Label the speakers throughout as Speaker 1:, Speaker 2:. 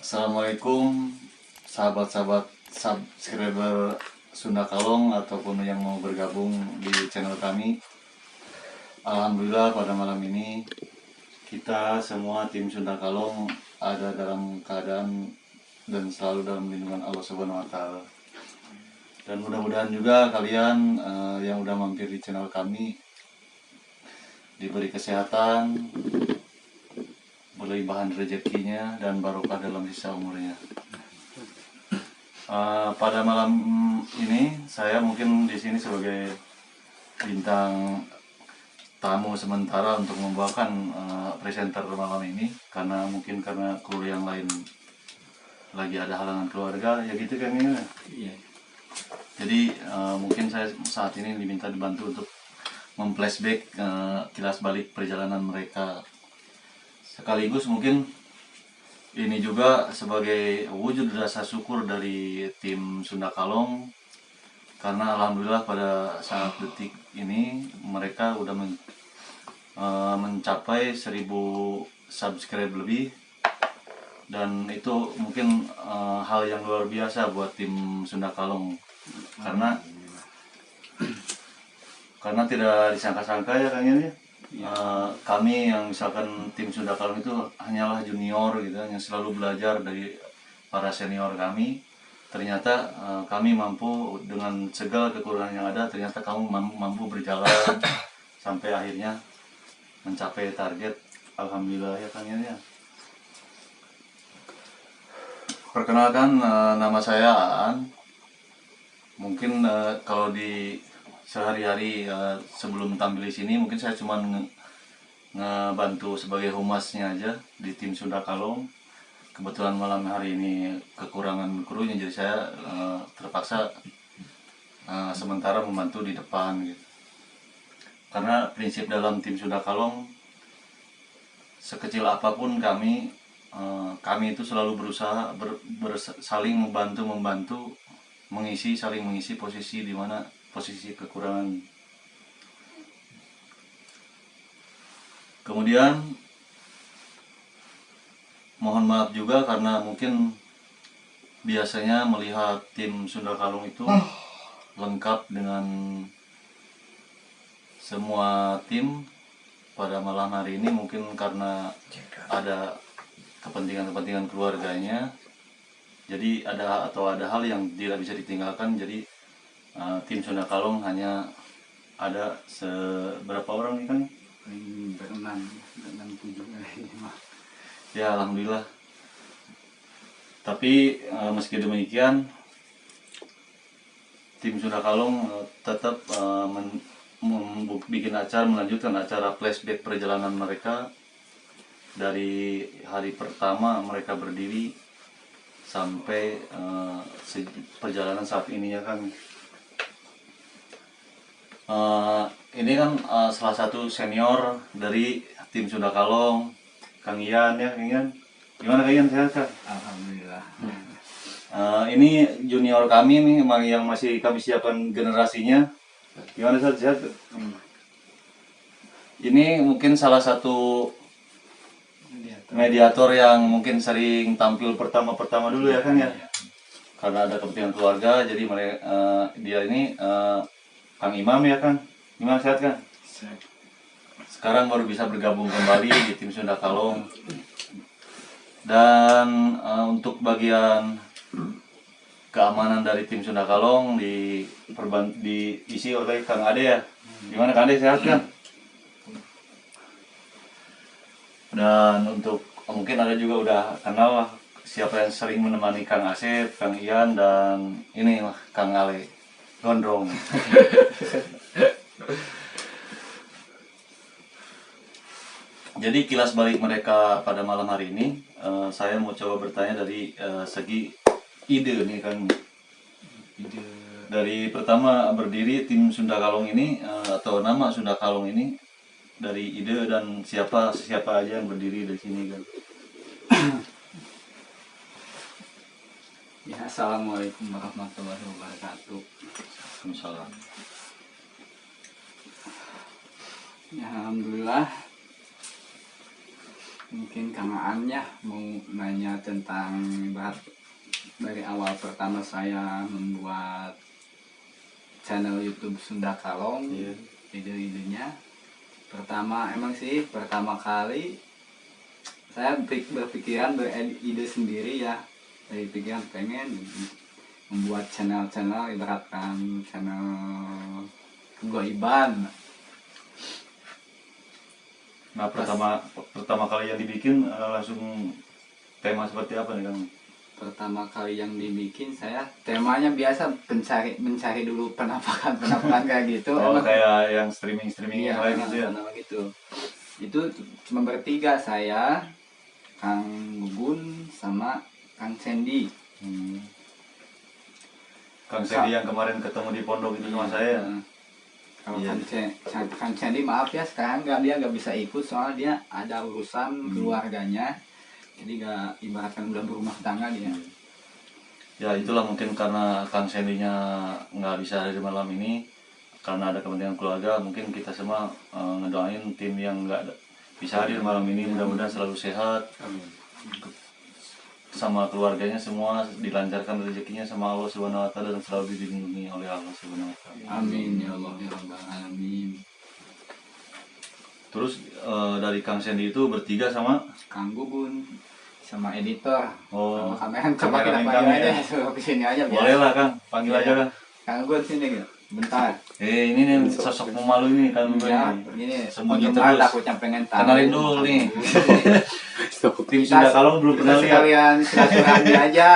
Speaker 1: Assalamualaikum sahabat-sahabat subscriber Sunda Kalong ataupun yang mau bergabung di channel kami. Alhamdulillah pada malam ini kita semua tim Sunda Kalong ada dalam keadaan dan selalu dalam lindungan Allah Subhanahu wa taala. Dan mudah-mudahan juga kalian yang udah mampir di channel kami diberi kesehatan, berlimpahan rezekinya dan barokah dalam sisa umurnya. Pada malam ini saya mungkin di sini sebagai bintang tamu sementara untuk membawakan presenter malam ini karena kru yang lain lagi ada halangan keluarga ya gitu kan ya.
Speaker 2: Iya.
Speaker 1: Jadi mungkin saya saat ini diminta dibantu untuk memflashback kilas balik perjalanan mereka. Sekaligus mungkin ini juga sebagai wujud rasa syukur dari tim Sunda Kalong karena alhamdulillah pada saat detik ini mereka udah mencapai 1000 subscribe lebih, dan itu mungkin hal yang luar biasa buat tim Sunda Kalong karena tidak disangka-sangka ya Kang Yan ya. Kami yang misalkan tim Sunda Kalong itu hanyalah junior gitu yang selalu belajar dari para senior kami. Ternyata kami mampu dengan segala kekurangan yang ada, ternyata kamu mampu berjalan sampai akhirnya mencapai target. Alhamdulillah ya Kang Yan ya. Perkenalkan, nama saya Aan. Mungkin kalau di sehari-hari sebelum tampil di sini mungkin saya cuma ngebantu sebagai humasnya aja di tim Sunda Kalong. Kebetulan malam hari ini kekurangan krunya, jadi saya terpaksa sementara membantu di depan gitu. Karena prinsip dalam tim Sunda Kalong, sekecil apapun kami itu selalu berusaha saling membantu saling mengisi posisi di mana posisi kekurangan. Kemudian mohon maaf juga karena mungkin biasanya melihat tim Sunda Kalong itu lengkap dengan semua tim. Pada malam hari ini mungkin karena ada kepentingan keluarganya, jadi ada hal yang tidak bisa ditinggalkan, jadi tim Sunda Kalong hanya ada seberapa orang nih Kang?
Speaker 2: Berenam tujuh
Speaker 1: Ya alhamdulillah. Tapi meski demikian tim Sunda Kalong tetap melanjutkan acara flashback perjalanan mereka dari hari pertama mereka berdiri sampai perjalanan saat ini ya Kang. Ini kan salah satu senior dari tim Sunda Kalong, Kang Ian ya, Kang Ian. Gimana Kang Ian, sehat Kang?
Speaker 2: Alhamdulillah.
Speaker 1: Ini junior kami nih yang masih kami siapkan generasinya. Gimana sehat? Ini mungkin salah satu mediator yang mungkin sering tampil pertama dulu ya Kang ya. Karena ada kepentingan keluarga, jadi dia ini Kang Imam ya Kang. Gimana sehat Kang? Sekarang baru bisa bergabung kembali di tim Sunda Kalong. Dan untuk bagian keamanan dari tim Sunda Kalong diisi oleh Kang Ade ya. Gimana Kang Ade, sehat kan? Dan untuk mungkin ada juga udah kenal lah siapa yang sering menemani Kang Asep, Kang Ian, dan ini lah Kang Ale Gondrong. Jadi kilas balik mereka pada malam hari ini, saya mau coba bertanya dari segi ide nih Kang. Dari pertama berdiri tim Sunda Kalong ini atau nama Sunda Kalong ini dari ide dan siapa aja yang berdiri di sini kan.
Speaker 2: Ya, assalamualaikum warahmatullahi wabarakatuh.
Speaker 1: Waalaikumsalam.
Speaker 2: Ya, alhamdulillah Mungkin Kang Aan ya mau nanya tentang ibarat dari awal pertama saya membuat channel YouTube Sunda Kalong.
Speaker 1: Iya.
Speaker 2: Ide-idenya pertama emang sih pertama kali saya berpikiran beride sendiri ya, dari pikiran pengen membuat channel ibaratkan channel kegaiban.
Speaker 1: Nah, pertama kali yang dibikin langsung tema seperti apa nih Kang?
Speaker 2: Pertama kali yang dibikin saya temanya biasa mencari dulu penampakan kayak gitu.
Speaker 1: Oh,
Speaker 2: Emang
Speaker 1: kayak yang streaming
Speaker 2: iya,
Speaker 1: yang lain gitu ya?
Speaker 2: nama gitu. Itu cuma bertiga, saya, Kang Gugun sama Kang Sandy.
Speaker 1: Kang Sandy yang kemarin ketemu di pondok itu sama saya.
Speaker 2: Kalau
Speaker 1: Iya.
Speaker 2: Kang Sandy maaf ya sekarang dia nggak bisa ikut soalnya dia ada urusan keluarganya, jadi nggak, ibaratkan udah berumah tangga dia.
Speaker 1: Ya itulah mungkin karena Kang Sandy-nya nggak bisa hadir malam ini karena ada kepentingan keluarga. Mungkin kita semua ngedoain tim yang nggak bisa hadir malam ini mudah-mudahan selalu sehat sama keluarganya, semua dilancarkan rezekinya sama Allah Subhanahu wa taala dan selalu dilindungi oleh Allah Subhanahu wa taala.
Speaker 2: Amin ya Allah ya Rabbal alamin.
Speaker 1: Terus dari Kang Sandy itu bertiga sama
Speaker 2: Kang Gugun sama editor.
Speaker 1: oh
Speaker 2: Sama kameramen, coba kita
Speaker 1: kameramen
Speaker 2: panggil
Speaker 1: kami
Speaker 2: aja,
Speaker 1: ya.
Speaker 2: suruh kesini aja biar.
Speaker 1: Boleh lah Kang, panggil aja Kang.
Speaker 2: Kang Gugun sini gitu. Bentar.
Speaker 1: Ini nih sosok pemalu ini Kang Gun
Speaker 2: Ya,
Speaker 1: ini.
Speaker 2: ini
Speaker 1: Sembunyi
Speaker 2: penggemar
Speaker 1: terus.
Speaker 2: takutnya pengen tahu.
Speaker 1: Kenalin dulu nih. Tim
Speaker 2: Kita-
Speaker 1: Sunda Kalong belum
Speaker 2: Kita
Speaker 1: pernah lihat.
Speaker 2: sekalian silaturahmi aja.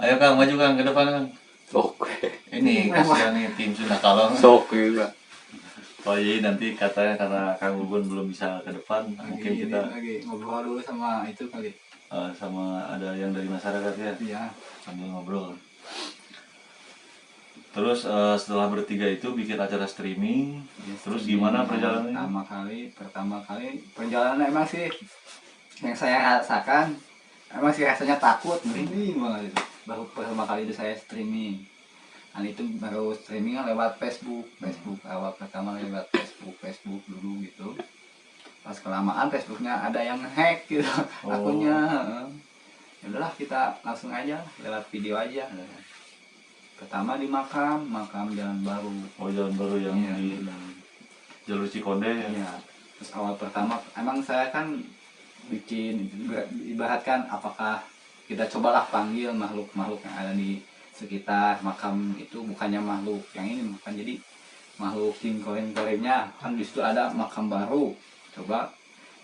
Speaker 1: Ayo Kang, maju Kang ke depan Kang.
Speaker 3: Oke,
Speaker 1: Ini kasihan nih tim Sunda Kalong.
Speaker 3: sok juga.
Speaker 1: Oh iya nanti katanya karena Kang Gugun belum bisa ke depan, mungkin
Speaker 2: Lagi-
Speaker 1: kita
Speaker 2: lagi ngobrol dulu sama itu kali.
Speaker 1: sama ada yang dari masyarakat ya
Speaker 2: Iya.
Speaker 1: sambil ngobrol. Terus setelah bertiga itu bikin acara streaming, terus gimana perjalanannya?
Speaker 2: Pertama kali perjalanan emang sih yang saya rasakan emang sih rasanya takut, merinding banget itu. Baru pertama kali itu saya streaming. Dan itu baru streaming lewat Facebook awal pertama lewat Facebook dulu gitu. Pas kelamaan Facebooknya ada yang hack gitu akunnya. Ya udahlah kita langsung aja lewat video aja. Pertama di makam Jalan Baru.
Speaker 1: Oh jalan baru yang
Speaker 2: Iya,
Speaker 1: di jalur Cikonde ya?
Speaker 2: Iya. Terus awal pertama emang saya kan bikin ibaratkan apakah kita cobalah panggil makhluk-makhluk yang ada di sekitar makam itu, bukannya makhluk yang ini, bukan jadi makhluk koren-korennya kan di situ ada makam baru. Coba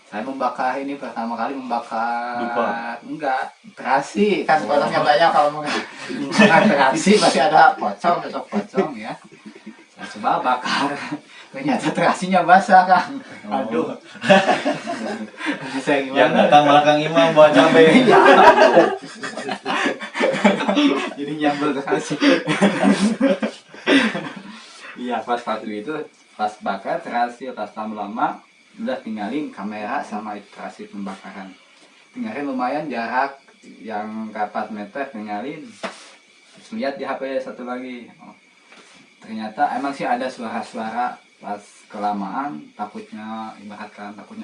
Speaker 2: saya membakar ini pertama kali membakar
Speaker 1: Dupa.
Speaker 2: enggak terasi kan pocongnya banyak kalau mau terasi masih ada pocong ya. Saya coba bakar, ternyata terasinya basah Kang. Aduh. Saya
Speaker 1: Yang
Speaker 2: gimana?
Speaker 1: datang malah Kang Imam bawa cabai.
Speaker 2: Iya. Jadi nyambel terasi. Iya pas waktu itu pas bakar terasi, pas lama-lama udah tinggalin kamera sama itu terasi pembakaran. Tinggalin lumayan jarak yang 4 meter tinggalin. Terus lihat di HP satu lagi. Oh, ternyata emang sih ada suara-suara pas kelamaan, takutnya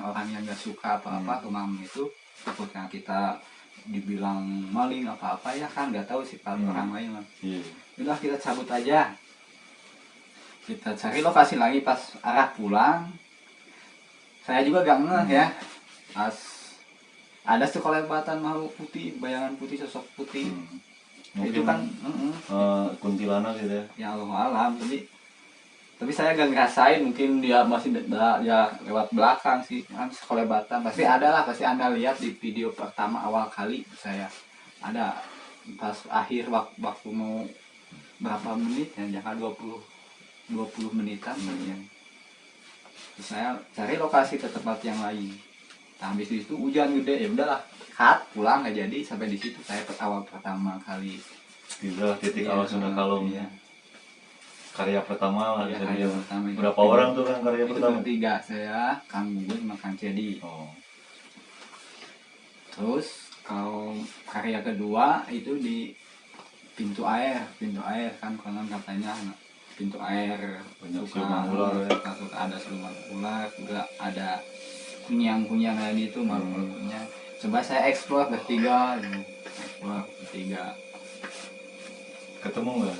Speaker 2: orang yang gak suka apa-apa ke mam itu, takutnya kita dibilang maling apa-apa ya kan, nggak tahu sifat orang lain lah.
Speaker 1: Iya.
Speaker 2: Udah kita cabut aja, kita cari lokasi lagi. Pas arah pulang saya juga gak ngeh ya, pas ada sekelebatan makhluk putih, bayangan putih, sosok putih. Itu
Speaker 1: Mungkin
Speaker 2: kan
Speaker 1: kuntilanak gitu ya.
Speaker 2: ya Allah alam. Jadi tapi saya gak ngerasain, mungkin dia masih ya lewat belakang sih kan, sekelebatan pasti ada lah, pasti Anda lihat di video pertama awal kali saya ada pas akhir waktu mau berapa menit ya, jangan 20 menitan ya. Terus saya cari lokasi ke tempat yang lain. Nah, habis itu hujan gede, ya udahlah cut, pulang nggak jadi. Sampai di situ saya awal pertama kali.
Speaker 1: Itulah titik
Speaker 2: Iya,
Speaker 1: awal Sunda Kalong.
Speaker 2: iya.
Speaker 1: Karya pertama lah
Speaker 2: Iya,
Speaker 1: bisa
Speaker 2: karya
Speaker 1: dibilang.
Speaker 2: pertama itu.
Speaker 1: Berapa orang tuh kan karya
Speaker 2: Itu
Speaker 1: pertama?
Speaker 2: bertiga, saya, Kang Gugun sama Kang Cedi.
Speaker 1: Oh.
Speaker 2: Terus kalau karya kedua itu di pintu air kan konon katanya pintu air,
Speaker 1: Banyak
Speaker 2: suka
Speaker 1: siluman ular ya.
Speaker 2: suka ada siluman ular, juga ada kunyang-kunyang gitu makhluknya. Coba saya explore bertiga,
Speaker 1: Ketemu nggak?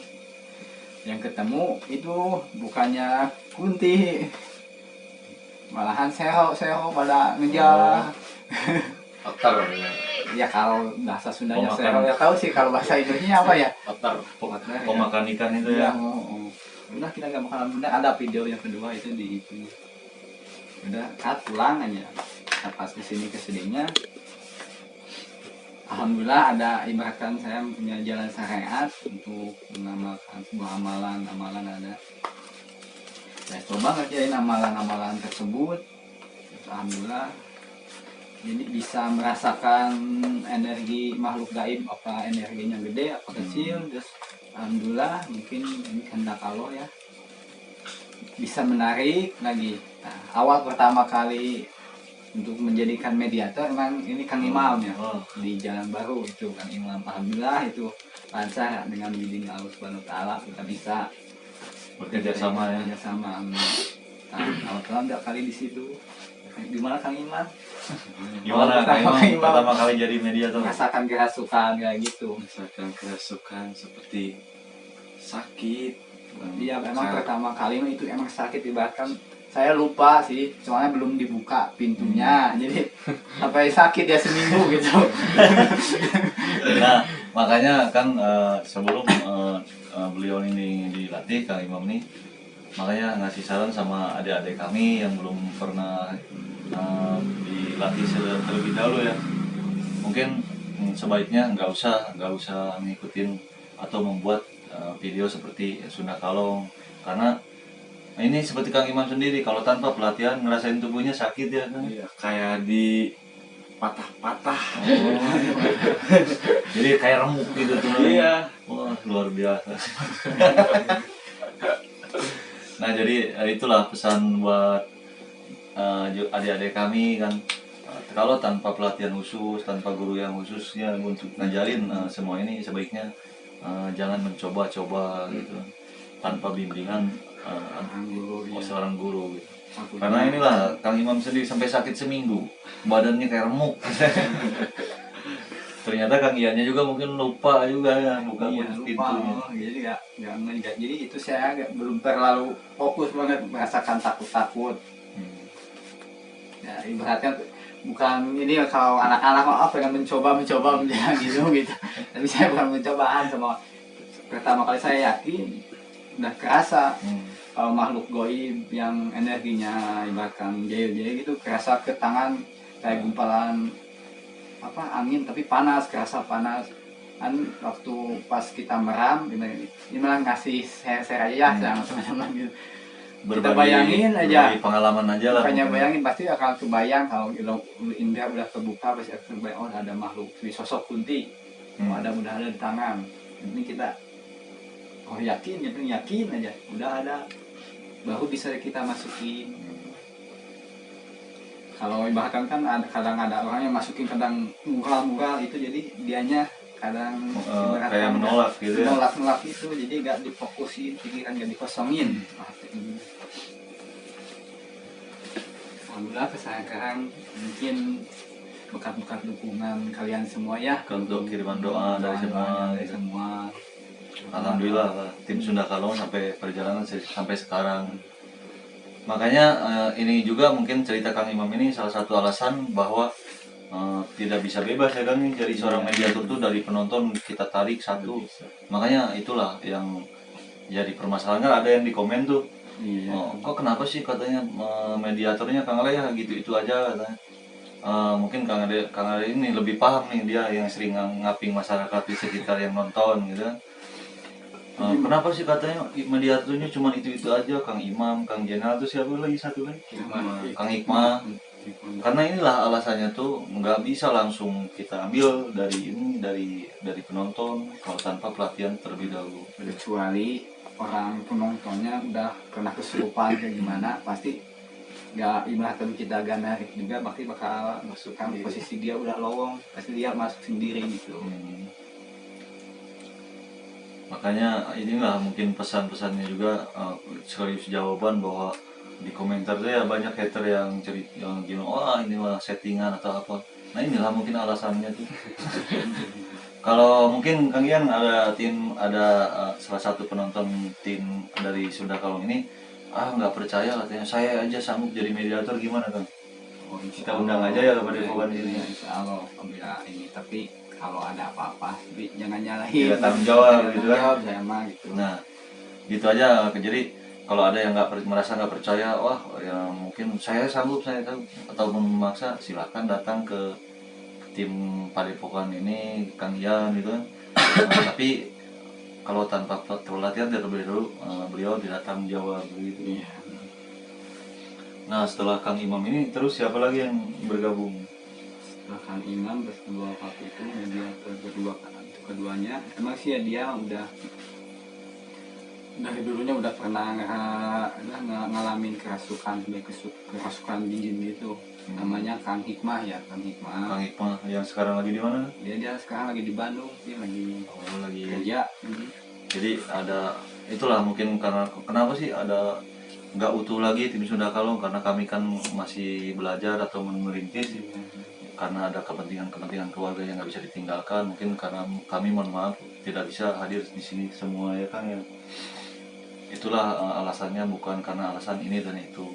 Speaker 2: yang ketemu itu bukannya kunti, malahan sero pada ngejar.
Speaker 1: Otar ya.
Speaker 2: Ya kalau bahasa Sundanya
Speaker 1: Pemakan.
Speaker 2: sero ya tahu sih, kalau bahasa Indonesia apa ya?
Speaker 1: Otar.
Speaker 2: Otar, ya.
Speaker 1: Pemakan ikan itu ya.
Speaker 2: Udah kita nggak bakalan bunda, ada video yang kedua itu di itu. Udah pulang aja. Nah, pas kesini kesininya, alhamdulillah ada, ibaratkan saya punya jalan syariat untuk mengamalkan sebuah amalan ada. Saya coba ngerjain amalan-amalan tersebut. Terus alhamdulillah, jadi bisa merasakan energi makhluk gaib, apa energinya gede apa kecil. Terus alhamdulillah, mungkin ini kehendak Allah ya, bisa menarik lagi. Nah, awal pertama kali untuk menjadikan mediator emang ini Kang Imam ya, di Jalan Baru itu Kang Imam. Alhamdulillah itu lancar dengan bimbing Allah Subhanahu wa taala, kita bisa
Speaker 1: Bekerja sama ya.
Speaker 2: Nah, alhamdulillah kali di situ. Di mana Kang Imam?
Speaker 1: Gimana Kang Imam pertama kali jadi mediator?
Speaker 2: Merasakan kerasukan kayak gitu.
Speaker 3: Misalkan kerasukan seperti sakit.
Speaker 2: Iya, memang pertama kali itu emang sakit, ibaratkan saya lupa sih, soalnya belum dibuka pintunya, jadi sampai sakit ya seminggu gitu.
Speaker 1: Nah, makanya kan sebelum beliau ini dilatih, Kang Imam nih, makanya ngasih saran sama adik-adik kami yang belum pernah dilatih terlebih dahulu ya. Mungkin sebaiknya nggak usah ngikutin atau membuat video seperti Sunda Kalong, karena ini seperti Kang Imam sendiri, kalau tanpa pelatihan ngerasain tubuhnya sakit ya kan?
Speaker 3: Iya, kayak di patah-patah.
Speaker 1: Oh. Jadi kayak remuk gitu tuh.
Speaker 3: Iya.
Speaker 1: Wah, luar biasa. Nah, jadi itulah pesan buat adik-adik kami kan. Kalau tanpa pelatihan khusus, tanpa guru yang khususnya untuk ngajarin semua ini, sebaiknya jangan mencoba-coba gitu. Tanpa bimbingan seorang guru gitu. Karena inilah Kang Imam sendiri sampai sakit seminggu, badannya kayak remuk. Ternyata Kang Iannya juga mungkin lupa juga ya buka pintunya.
Speaker 2: Jadi itu saya belum terlalu fokus banget, merasakan takut. Ya ibaratnya bukan ini kalau anak-anak pengen mencoba gitu. Tapi saya bukan mencobaan, sama pertama kali saya yakin udah kerasa. Kalau makhluk goib yang energinya ibaratkan jaya-jaya gitu, kerasa ke tangan kayak gumpalan angin, tapi kerasa panas kan. Waktu pas kita meram ini malah ngasih share aja ya sama teman-teman gitu. Kita bayangin aja,
Speaker 1: pengalaman aja lah.
Speaker 2: Makanya bayangin pasti akan kebayang, kalau indra udah terbuka pasti akan kebayang, oh ada makhluk di sosok kunti, ada di tangan. Ini kita yakin aja udah ada, baru bisa kita masukin. Kalau bahkan kan kadang ada orang yang masukin kadang mural itu, jadi dianya kadang
Speaker 1: kayak menolak gitu ya.
Speaker 2: Menolak itu, jadi nggak difokusin, pikiran nggak dikosongin. Alhamdulillah sekarang mungkin bekat-bekat dukungan kalian semua ya,
Speaker 1: untuk kiriman doa dari semua. Alhamdulillah tim Sunda Kalong sampai perjalanan sampai sekarang. Makanya ini juga mungkin cerita Kang Imam ini salah satu alasan bahwa tidak bisa bebas ya kan, jadi seorang mediator tuh dari penonton kita tarik satu. Makanya itulah yang jadi permasalahan. Kan ada yang di komen tuh, kok kenapa sih katanya mediatornya Kang Ale ya gitu-itu aja katanya. Mungkin Kang Ale ini lebih paham nih, dia yang sering ngaping masyarakat di sekitar yang nonton gitu. Kenapa sih katanya mediatornya cuma itu aja, Kang Imam, Kang Jenal, tuh siapa lagi satu lagi? Kang Hikmah. Karena inilah alasannya tuh nggak bisa langsung kita ambil dari penonton kalau tanpa pelatihan terlebih dahulu.
Speaker 2: Kecuali orang penontonnya udah pernah kesurupan kayak gimana, pasti nggak ibaratkan kita agak narik juga, pasti bakal masukkan posisi dia udah lowong, pasti dia masuk sendiri gitu.
Speaker 1: Makanya inilah mungkin pesan-pesannya juga, sekaligus jawaban bahwa di komentar tuh ya banyak hater yang cerita yang gini, wah inilah settingan atau apa. Nah inilah mungkin alasannya tuh. Kalau mungkin Kang Ian salah satu penonton tim dari Sunda Kalong ini, nggak percaya katanya, saya aja sanggup jadi mediator, gimana Kang?
Speaker 2: Oh, insya
Speaker 1: Kita undang aja ya kepada Depokan
Speaker 2: ya,
Speaker 1: ini.
Speaker 2: insya Allah apabila ini, tapi kalau ada apa-apa tapi jangan nyalahin,
Speaker 1: Tidak tanggung jawab gitu kan.
Speaker 2: jawab saya mah gitu.
Speaker 1: Nah gitu aja. Jadi kalau ada yang merasa nggak percaya, wah ya mungkin saya sanggup atau memaksa, silakan datang ke tim Padepokan ini Kang Ian gitu kan. Tapi kalau tanpa pelatihan terlebih dahulu, beliau tidak tanggung jawab begitu.
Speaker 2: Iya.
Speaker 1: Nah setelah Kang Imam ini terus siapa lagi yang bergabung?
Speaker 2: Setelah Kang Imam berdua waktu itu mediator keduanya, emang sih ya dia udah dari dulunya udah pernah ngalamin kerasukan jin gitu. Namanya Kang Hikmah ya, Kang Hikmah.
Speaker 1: Kang Hikmah yang sekarang lagi di mana?
Speaker 2: Dia sekarang lagi di Bandung, dia lagi
Speaker 1: Lagi.
Speaker 2: kerja.
Speaker 1: Jadi ada itulah mungkin karena kenapa sih ada nggak utuh lagi tim Sunda Kalong, karena kami kan masih belajar atau merintis, karena ada kepentingan keluarga yang nggak bisa ditinggalkan. Mungkin karena kami mohon maaf tidak bisa hadir di sini semua ya Kang ya. Itulah alasannya, bukan karena alasan ini dan itu.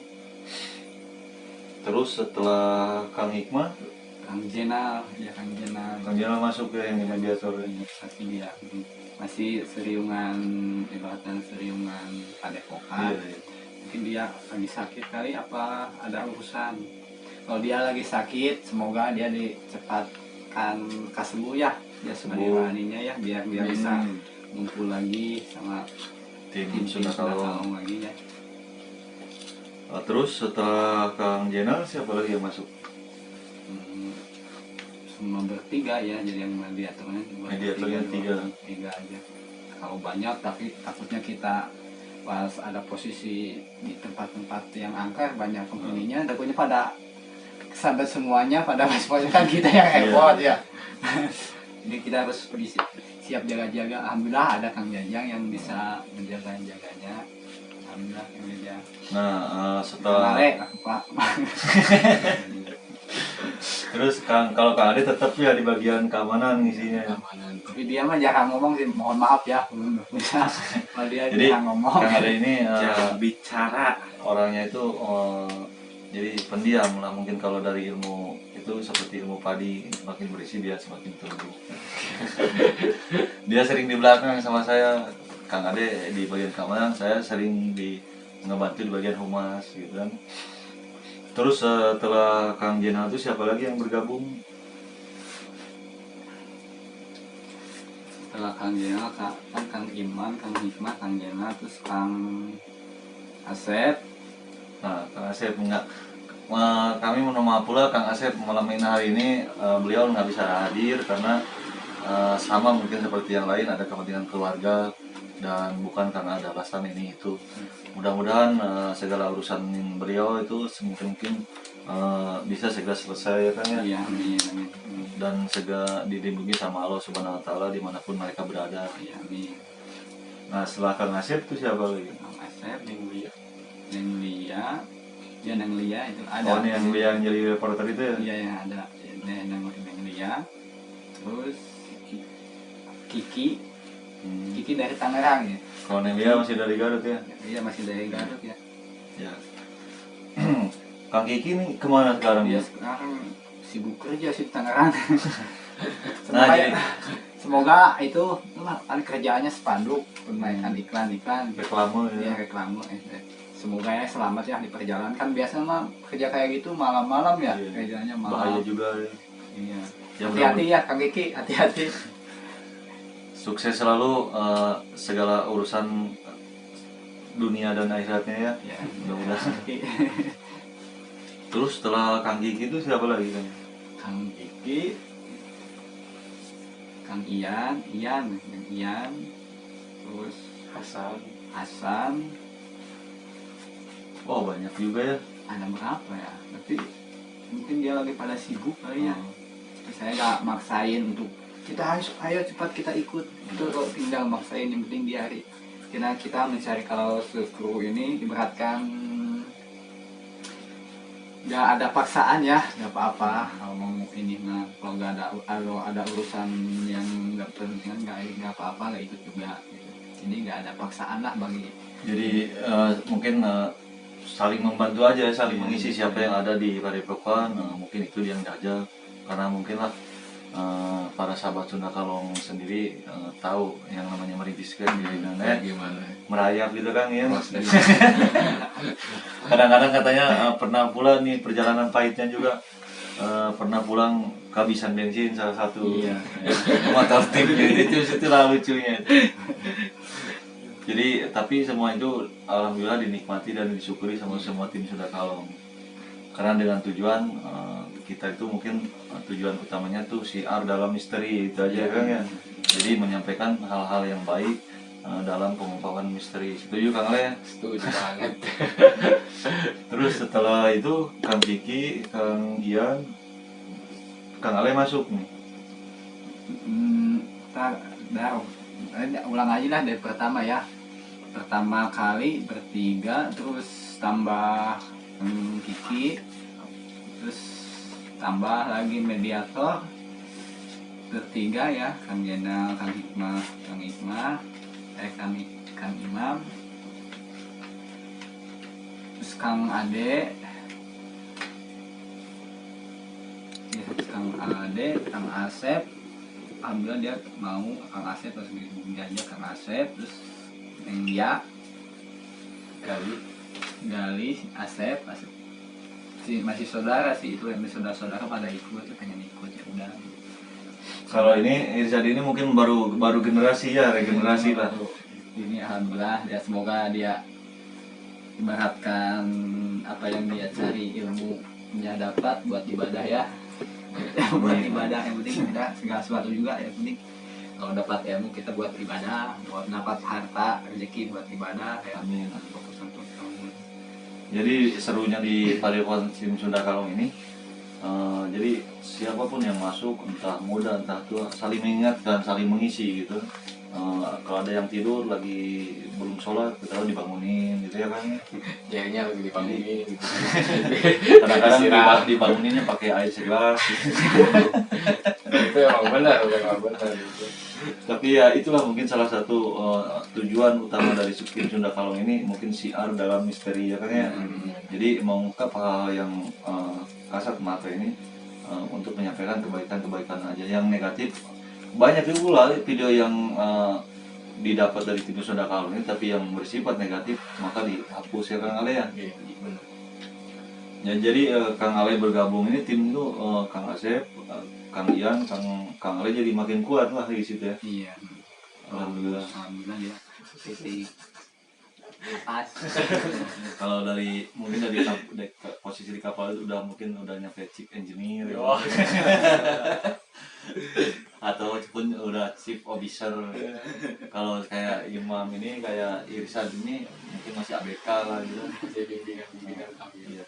Speaker 1: Terus setelah Kang Hikmah,
Speaker 2: Kang Jenal ya, Kang
Speaker 1: Jenal masuk ke yang di mediator.
Speaker 2: tapi dia masih seriungan, ibaratnya seriungan Padepokan.
Speaker 1: Iya.
Speaker 2: Mungkin dia lagi sakit kali, apa ada urusan. Kalau dia lagi sakit, semoga dia dicepatkan sembuh ya, dia sebagai walinya ya, biar bisa ngumpul lagi sama
Speaker 1: Tim
Speaker 2: Sunda
Speaker 1: Sunda Kalong.
Speaker 2: Kalong lagi ya.
Speaker 1: Terus setelah Kang Jenal siapa lagi yang masuk?
Speaker 2: Semua bertiga ya, jadi yang mediatornya
Speaker 1: Mediatornya
Speaker 2: tiga aja. Kalau banyak tapi takutnya kita pas ada posisi di tempat-tempat yang angker banyak penghuninya, takutnya pada kesabet semuanya pada pas-pasnya kan kita yang repot ya. Jadi kita harus siap jaga-jaga. Alhamdulillah ada Kang Jajang yang bisa menjaga-jaganya. Alhamdulillah Kang Jajang.
Speaker 1: Nah setelah
Speaker 2: Pak.
Speaker 1: terus kalau Kang Ade tetap ya di bagian keamanan isinya.
Speaker 2: Tapi dia mah jarang ngomong sih, mohon maaf ya. Bisa. Kalau dia
Speaker 1: Jadi
Speaker 2: jarang ngomong.
Speaker 1: Kang Ade ini
Speaker 3: Jangan bicara.
Speaker 1: orangnya itu jadi pendiam lah. Mungkin kalau dari ilmu itu seperti ilmu padi, semakin berisi dia semakin tumbuh. Dia sering di belakang sama saya, Kang Ade di bagian keamanan, saya sering ngebantu di bagian humas gitu kan. Terus setelah Kang Jenal itu siapa lagi yang bergabung?
Speaker 2: Setelah Kang Jenal kan Kang Iman, Kang Hikmah, Kang Jenal, terus Kang Asep.
Speaker 1: Nah, Kang Asep enggak. Kami mohon maaf pula Kang Asep malam hari ini beliau nggak bisa hadir karena sama mungkin seperti yang lain, ada kepentingan keluarga dan bukan karena ada alasan ini itu. Mudah-mudahan segala urusan beliau itu mungkin bisa segera selesai ya Kang ya.
Speaker 2: Iya, amin.
Speaker 1: Dan segera dilindungi sama Allah Subhanahu wa taala dimanapun mereka berada.
Speaker 2: Iya, amin.
Speaker 1: Nah, setelah Kang Asep itu siapa lagi?
Speaker 2: Kang Asep, Neng Lia itu ada.
Speaker 1: Oh, ini yang Lia yang jadi reporter itu ya?
Speaker 2: Iya, yang ada. Neng Lia. Terus Kiki dari Tangerang ya.
Speaker 1: Kalau Neng Lia masih dari Garut ya?
Speaker 2: Iya, masih dari Garut ya.
Speaker 1: Ya. Kang Kiki ini kemana sekarang
Speaker 2: Dia
Speaker 1: ya?
Speaker 2: sekarang sibuk kerja sih di Tangerang.
Speaker 1: Nah, jadi
Speaker 2: semoga itu kan kerjaannya spanduk, menaikkan iklan
Speaker 1: reklame
Speaker 2: ya,
Speaker 1: ya.
Speaker 2: reklame. Semoga ya selamat ya di perjalanan. Kan biasanya mah kerja kayak gitu malam-malam ya,
Speaker 1: Iya.
Speaker 2: kerjanya
Speaker 1: Bahaya
Speaker 2: malam.
Speaker 1: juga ya.
Speaker 2: Iya.
Speaker 1: Ya,
Speaker 2: Hati-hati ya Kang Kiki, hati-hati.
Speaker 1: Sukses selalu segala urusan dunia dan akhiratnya ya.
Speaker 2: Ya,
Speaker 1: Mudah-mudahan. Terus setelah Kang Kiki itu siapa lagi kan?
Speaker 2: Kang Kiki, Kang Ian, terus Hasan.
Speaker 1: Oh, banyak juga ya.
Speaker 2: Ada berapa ya? Tapi mungkin dia lagi pada sibuk kali ya. Saya nggak maksain untuk kita harus ayo cepat kita ikut itu kok tinggal maksain yang penting di hari kita mencari kalau kru ini ibaratkan nggak ada paksaan ya nggak apa-apa kalau mau ini mah kalau ada urusan yang nggak penting nggak apa-apa nggak ikut juga gitu. Jadi nggak ada paksaan lah bagi
Speaker 1: Jadi mungkin saling membantu aja, saling mengisi siapa yang ada di Padepokan, mungkin itu yang diajak karena mungkin lah para sahabat Sunda Kalong sendiri tahu yang namanya merintis kegiatan
Speaker 3: Gimana?
Speaker 1: merayap gitu kan ya. Kadang-kadang katanya pernah pula nih perjalanan pahitnya juga pernah pulang kehabisan bensin salah satu motor timnya itulah lucunya. Jadi tapi semua itu alhamdulillah dinikmati dan disyukuri sama semua tim Sunda Kalong. Karena dengan tujuan kita itu mungkin tujuan utamanya tuh siar dalam misteri itu aja kan ya. Jadi menyampaikan hal-hal yang baik dalam pengungkapan misteri. Setuju Kang Ale ya?
Speaker 3: Setuju banget.
Speaker 1: Terus setelah itu Kang Kiki, Kang Ian, Kang Ale masuk nih.
Speaker 2: Ulang aja lah dari pertama ya. Pertama kali bertiga terus tambah Kiki terus tambah lagi mediator bertiga ya Kang Jenal, Kang Hikmah, Kang Imam terus Kang Ade ya, Kang Asep alhamdulillah dia mau Kang Asep terus diajak Kang Asep terus yang dia Gali Asep si masih saudara sih itu yang saudara pada ikut pengen ikut ya udah.
Speaker 1: Kalau ini Irzad ini mungkin baru generasi ya, regenerasi lah.
Speaker 2: Ini alhamdulillah ya semoga dia ibaratkan apa yang dia cari ilmunya dapat buat ibadah ya. Buat ibadah yang penting kita segala sesuatu juga yang penting kalau dapat ilmu kita buat ibadah, buat dapat harta rezeki buat ibadah ya.
Speaker 1: Amin.
Speaker 2: Fokus untuk
Speaker 1: Jadi serunya di Padepokan tim Sunda Kalong ini, jadi siapapun yang masuk, entah muda entah tua, saling mengingatkan, saling mengisi gitu. Kalau ada yang tidur lagi belum sholat, kita dibangunin gitu ya kan.
Speaker 3: Jadinya lagi dipanggilin.
Speaker 1: Kadang-kadang dibanguninnya pakai air segelas.
Speaker 3: Itu emang benar gitu.
Speaker 1: Tapi ya itulah mungkin salah satu tujuan utama dari tim Sunda Kalong ini mungkin siar dalam misteri ya kan ya. Jadi mengungkap hal yang kasat mata ini untuk menyampaikan kebaikan-kebaikan aja. Yang negatif banyak juga video yang didapat dari tim Sunda Kalong ini, tapi yang bersifat negatif maka dihapus ya Kang Ale ya.
Speaker 3: Iya, benar.
Speaker 1: Ya, jadi Kang Ale bergabung ini tim itu Kang Asep, Kang Ian, Kang Ale jadi makin kuat lah di situ ya.
Speaker 2: iya.
Speaker 1: Alhamdulillah.
Speaker 2: Alhamdulillah ya. Titik pas.
Speaker 1: Kalau mungkin dari posisi di kapal itu mungkin udah nyampe chief engineer ya. Atau pun udah chief officer. Kalau kayak Imam ini kayak Irsad ini mungkin masih ABK lah gitu.
Speaker 3: Masih bimbingan kami.
Speaker 1: Iya.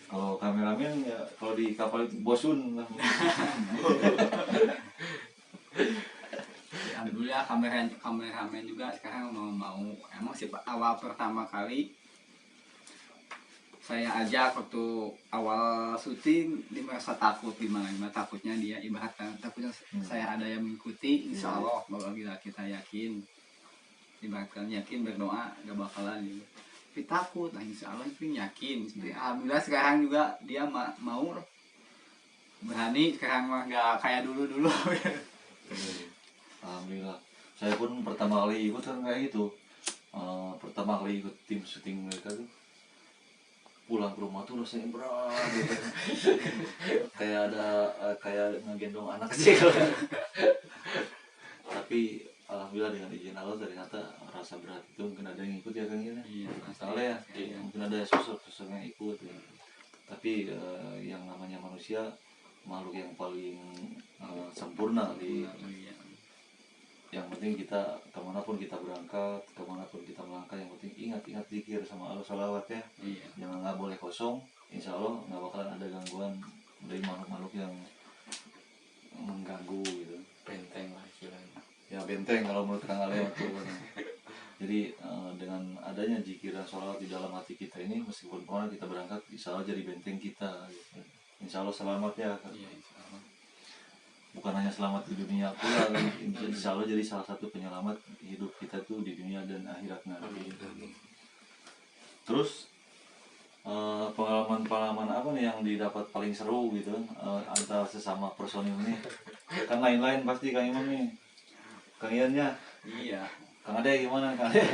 Speaker 1: Kalau kameramen ya kalau di kapal itu bosun lah.
Speaker 2: Alhamdulillah kameramen juga sekarang mau emang sih awal pertama kali saya ajak waktu awal syuting dia merasa takut gimana takutnya dia ibaratkan takutnya saya ada yang mengikuti insya Allah bahwa kita yakin ibaratkan yakin berdoa gak bakalan gitu. Tapi takut lah insya Allah itu yakin. Alhamdulillah sekarang juga dia mau berani sekarang mah gak kayak dulu.
Speaker 1: Alhamdulillah. Saya pun pertama kali ikut kan kayak gitu. Pertama kali ikut tim syuting mereka tuh pulang ke rumah tuh rasanya berat gitu. kayak ngegendong anak kecil. Tapi alhamdulillah dengan izin Allah ternyata rasa berat itu mungkin ada yang ikut ya Kang Ian. Iya, masalah ya. Iya. Mungkin ada sosok yang ikut ya. Tapi yang namanya manusia makhluk yang paling sempurna di yang penting kita kemanapun kita berangkat, kemanapun kita melangkah, yang penting ingat zikir sama Allah salawat ya. Iya. Jangan nggak boleh kosong. Insya Allah nggak bakalan ada gangguan dari makhluk-makhluk yang mengganggu gitu.
Speaker 3: Benteng lah istilahnya.
Speaker 1: Ya benteng kalau menurut Kang Ale itu. Jadi dengan adanya zikir dan sholawat di dalam hati kita ini, meskipun kemana kita berangkat, insya Allah jadi benteng kita gitu. Insya Allah selamat ya kan?
Speaker 3: Iya, insyaallah.
Speaker 1: Bukan hanya selamat di dunia pula, insya Allah jadi salah satu penyelamat hidup kita tuh di dunia dan akhirat nanti. Terus pengalaman-pengalaman apa nih yang didapat paling seru gitu antara sesama personil ini? Kan lain-lain pasti Kang Imam nih. Kang Iannya,
Speaker 2: Iya.
Speaker 1: Kang Ade gimana Kang Ade?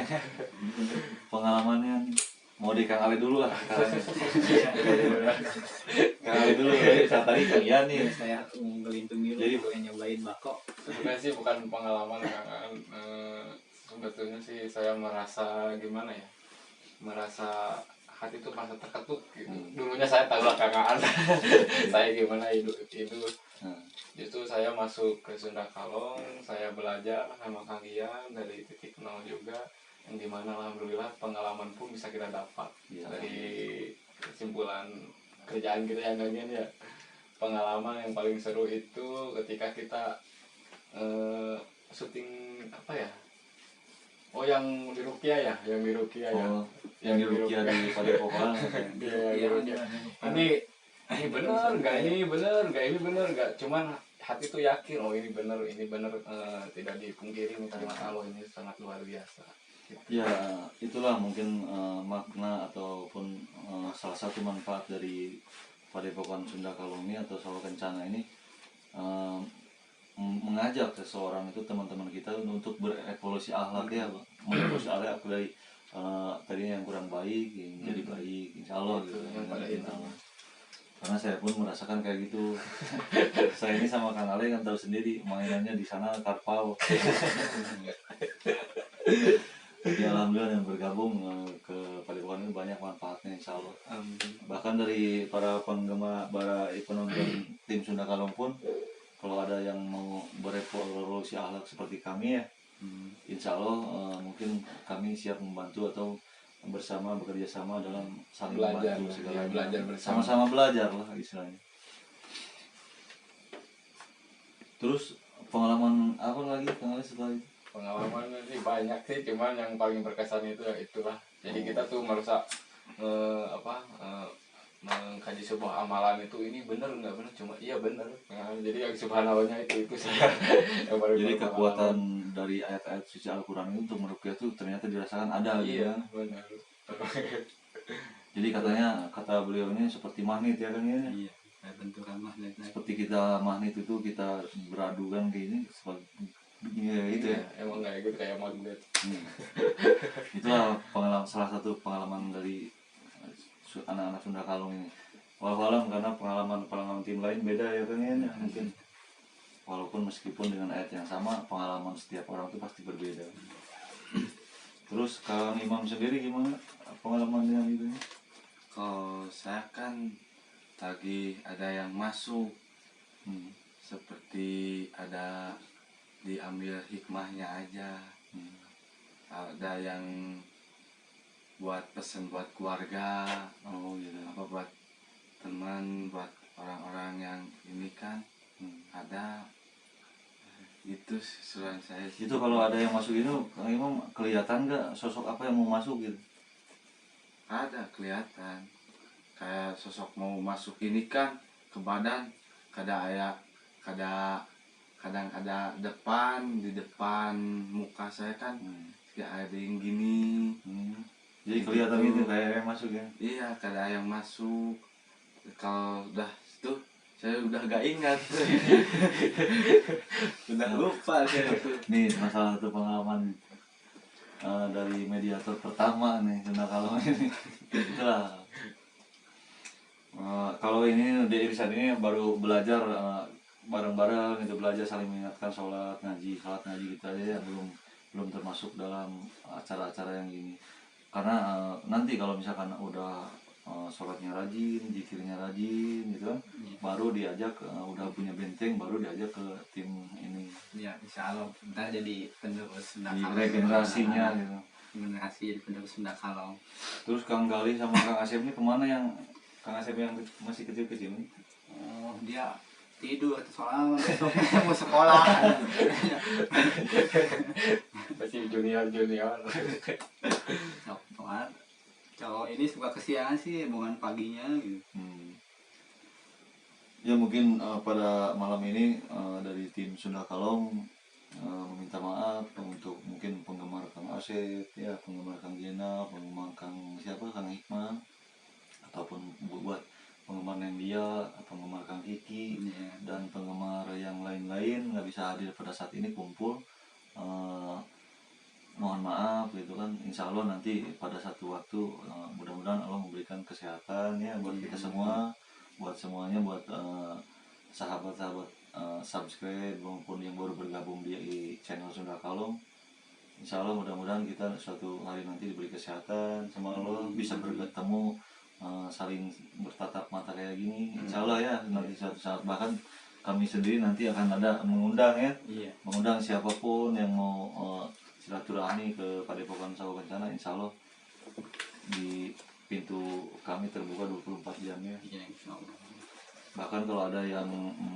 Speaker 1: Pengalamannya mau di Kang Ale dulu lah. Kang Ale dulu ya, saat tadi Kang Ian nih.
Speaker 4: Saya ngelintung dulu,
Speaker 1: Jadi-
Speaker 4: pengen nyobain bako.
Speaker 3: Sebenarnya sih bukan pengalaman kan, sebetulnya sih saya merasa gimana ya, merasa hati itu merasa terketuk gitu. Dulunya saya tahu lah kakaan saya gimana hidup itu. Justru saya masuk ke Sunda Kalong, saya belajar sama Kang Ian dari titik nol juga, yang dimana alhamdulillah pengalaman pun bisa kita dapat dari kesimpulan kerjaan kita yang gantian ya. Pengalaman yang paling seru itu ketika kita syuting apa ya? Oh yang di Rukia ya, yang di Rukia ya.
Speaker 1: Oh, yang di Rukia di Padepokan.
Speaker 3: Iya, ini bener nggak, ini bener nggak, ini bener nggak. Cuman hati tuh yakin, oh ini bener, tidak dipungkiri nih kalimat Allah ini sangat luar biasa.
Speaker 1: Ya, itulah mungkin makna ataupun salah satu manfaat dari Padepokan Sunda Kalong ini atau Sawah Kencana ini, mengajak seseorang itu, teman-teman kita untuk berevolusi akhlak ya, berevolusi akhlak dari tadinya yang kurang baik yang jadi baik, insya Allah gitu.
Speaker 3: Yang pada
Speaker 1: Insya Allah. Karena saya pun merasakan kayak gitu. Saya ini sama Kang Ale kan tahu sendiri mainannya di sana karpau. Ya alhamdulillah yang bergabung ke Padepokan ini banyak manfaatnya insya Allah. Bahkan dari para penggemar, para penonton tim Sunda Kalong pun, kalau ada yang mau berevolusi akhlak seperti kami ya, insya Allah mungkin kami siap membantu atau bersama bekerja sama dalam saling
Speaker 3: Belajar,
Speaker 1: membantu segala
Speaker 3: ya, belajar bersama.
Speaker 1: sama-sama belajar lah istilahnya. Terus pengalaman apa lagi Kang Ali setelah itu?
Speaker 3: Pengalamannya sih banyak sih, cuman yang paling berkesan itu ya itulah. Jadi kita tuh merasa mengkaji sebuah amalan itu, ini bener nggak bener, cuma iya bener. Nah, jadi yang subhanallahnya itu saya yang paling
Speaker 1: Jadi
Speaker 3: berpengalaman.
Speaker 1: kekuatan dari ayat-ayat suci Al-Quran itu untuk meruqyah itu ternyata dirasakan ada gitu
Speaker 3: Iya
Speaker 1: kan.
Speaker 3: benar.
Speaker 1: Jadi katanya, kata beliau ini seperti magnet ya kan ya.
Speaker 4: Iya, kayak bentukan magnet.
Speaker 1: Seperti kita magnet itu kita beradu kan kayak ini seperti ya, itu ya.
Speaker 3: Emang kayak gitu, kayak magnet.
Speaker 1: Itulah salah satu pengalaman dari anak-anak Sunda Kalong ini. Walau karena pengalaman tim lain beda ya kan ya. Mungkin walaupun meskipun dengan ayat yang sama, pengalaman setiap orang itu pasti berbeda. Terus Kang Imam sendiri gimana pengalaman yang itu?
Speaker 5: Kalau saya kan lagi ada yang masuk, seperti ada diambil hikmahnya aja, ada yang buat pesen buat keluarga,
Speaker 1: Gitu.
Speaker 5: apa buat teman, buat orang-orang yang ini kan ada. Itu suran saya sih.
Speaker 1: Itu kalau ada yang masuk itu, Kang Imam kelihatan nggak sosok apa yang mau masuk gitu?
Speaker 5: Ada kelihatan kayak sosok mau masuk ini kan ke badan, kadang ada di depan muka saya kan, kayak ada yang gini.
Speaker 1: Jadi kelihatan gitu kayak yang masuk ya?
Speaker 5: Iya, ada yang masuk. Kalau udah itu saya udah gak ingat. Udah lupa saya itu.
Speaker 1: Nih salah satu pengalaman dari mediator pertama nih Sunda Kalong ini. Itulah. Kalau ini di irisan ini baru belajar bareng-bareng itu, belajar saling mengingatkan sholat ngaji gitu aja ya, belum termasuk dalam acara-acara yang ini. Karena nanti kalau misalkan udah sholatnya rajin, zikirnya rajin gitu kan, baru diajak udah punya benteng, baru diajak ke tim ini.
Speaker 4: Iya, insya Allah kita jadi penerus Sunda
Speaker 1: Di
Speaker 4: Kalong.
Speaker 1: regenerasinya gitu.
Speaker 4: Generasi jadi penerus Sunda Kalong.
Speaker 1: Terus Kang Gali sama Kang Asep ini kemana yang Kang Asep yang masih kecil-kecil nih?
Speaker 4: Oh, dia
Speaker 2: tidur soalnya besoknya mau sekolah.
Speaker 3: Masih junior.
Speaker 2: Soalnya kalau ini suka kesiangan sih bukan paginya gitu.
Speaker 1: Ya mungkin pada malam ini dari tim Sunda Kalong meminta maaf untuk mungkin penggemar Kang Asep, ya penggemar Kang Jena, penggemar Kang siapa, Kang Hikmah, ataupun buat penggemar Nendia, penggemar Kang Kiki, dan penggemar yang lain-lain nggak bisa hadir pada saat ini kumpul. Mohon maaf gitu kan, insya Allah nanti pada satu waktu mudah-mudahan Allah memberikan kesehatan ya buat kita semua, buat semuanya, buat sahabat-sahabat subscribe maupun yang baru bergabung di channel Sunda Kalong. Insya Allah mudah-mudahan kita suatu hari nanti diberi kesehatan sama Allah, bisa bertemu saling bertatap mata kayak gini. Insya Allah ya nanti suatu saat, bahkan kami sendiri nanti akan ada mengundang ya, mengundang siapapun yang mau silaturahmi ke Padepokan Sawah Kencana. Insya Allah di pintu kami terbuka 24 jam ya. Bahkan kalau ada yang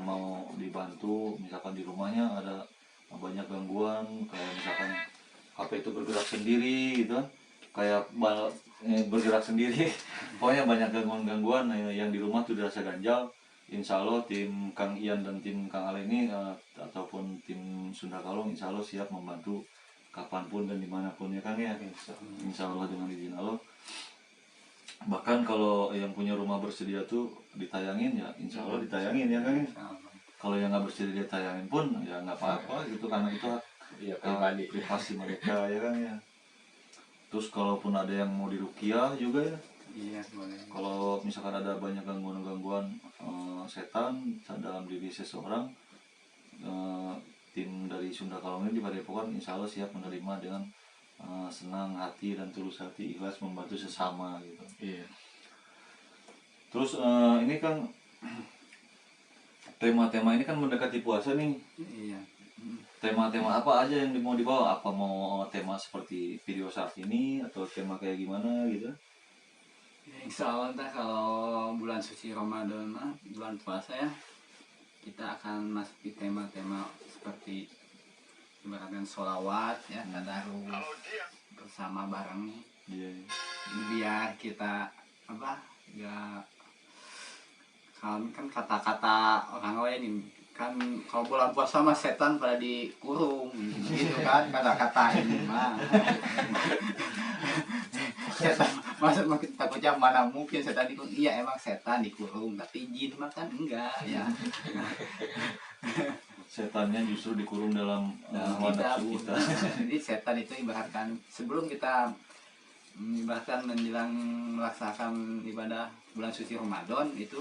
Speaker 1: mau dibantu, misalkan di rumahnya ada banyak gangguan, kayak misalkan HP itu bergerak sendiri gitu kan, kayak bergerak sendiri, pokoknya banyak gangguan-gangguan yang di rumah tuh dirasa ganjal. Insya Allah tim Kang Ian dan tim Kang Ale ini ataupun tim Sunda Kalong insya Allah siap membantu kapanpun dan dimanapun ya Kang ya. Insya Allah dengan izin Allah. Bahkan kalau yang punya rumah bersedia tuh ditayangin ya insya Allah ditayangin ya Kang ya. Kalau yang nggak bersedia ditayangin pun ya nggak apa-apa gitu, karena itu hak privasi mereka ya Kang ya. Terus kalaupun ada yang mau diruqyah juga ya.
Speaker 2: Iya boleh.
Speaker 1: Kalau misalkan ada banyak gangguan-gangguan setan dalam diri seseorang, tim dari Sunda Kalong ini di Padepokan insya Allah siap menerima dengan senang hati dan tulus hati, ikhlas membantu sesama gitu.
Speaker 3: Iya.
Speaker 1: Terus ini kan tema-tema ini kan mendekati puasa nih.
Speaker 2: Iya.
Speaker 1: Tema-tema apa aja yang mau dibawa? Apa mau tema seperti video saat ini atau tema kayak gimana gitu?
Speaker 2: Insya Allah ntar kalau bulan suci Ramadan, bulan puasa ya, kita akan masuk di tema-tema seperti ibaratkan sholawat ya, tadarus bersama bareng nih.
Speaker 1: Iya.
Speaker 2: Biar kita apa ya, kan kata-kata orang lain ini kan kalau bulan puasa mah setan pada dikurung gitu kan kata-kata ini mah. Setan maksud takutnya mana mungkin setan dikurung, iya emang setan dikurung, tapi jin mah kan enggak ya.
Speaker 1: Setannya justru dikurung dalam nafsu kita.
Speaker 2: Jadi setan itu ibaratkan sebelum kita ibaratkan menjelang melaksanakan ibadah bulan suci Ramadan itu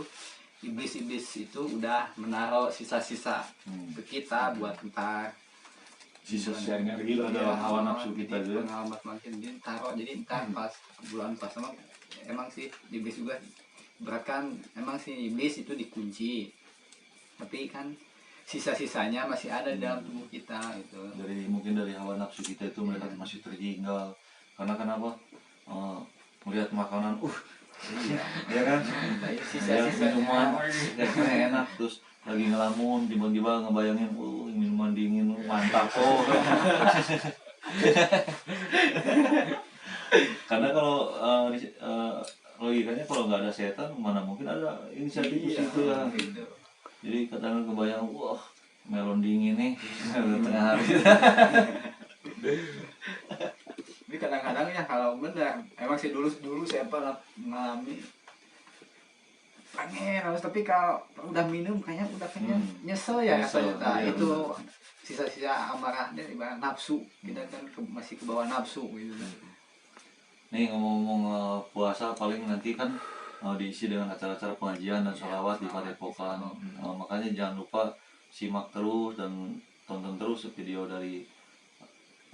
Speaker 2: iblis-iblis itu udah menaruh sisa-sisa ke kita buat entar
Speaker 1: Sisa energi lah dalam hawa nafsu kita juga.
Speaker 2: Pengalaman makin dia taruh, jadi entar pas bulan puasa emang sih iblis juga beratkan, emang sih iblis itu dikunci, tapi kan sisa-sisanya masih ada dalam tubuh kita itu.
Speaker 1: Mungkin dari hawa nafsu kita itu mereka masih tertinggal. Karena kenapa? Melihat makanan, iya, ya kan?
Speaker 2: Sisa-sisa
Speaker 1: minuman, enak, terus lagi ngelamun, tiba-tiba ngebayangin, minuman dingin, mantap kok. Karena kalau logikanya kalau nggak ada setan, mana mungkin ada inisiatif itu ya. Jadi kadang kebayang, melon dingin nih, tengah hari.
Speaker 2: Tapi kadang-kadang ya kalau benar, emang sih dulu saya pernah mengalami pengen harus, tapi kalau udah minum kayaknya nyesel ya rasanya.
Speaker 1: Iya,
Speaker 2: itu sisa-sisa amarahnya ibarat nafsu, kita kan masih ke bawah nafsu gitu.
Speaker 1: Nih ngomong-ngomong puasa, paling nanti kan diisi dengan acara-acara pengajian dan sholawat di Padepokan. Makanya jangan lupa simak terus dan tonton terus video dari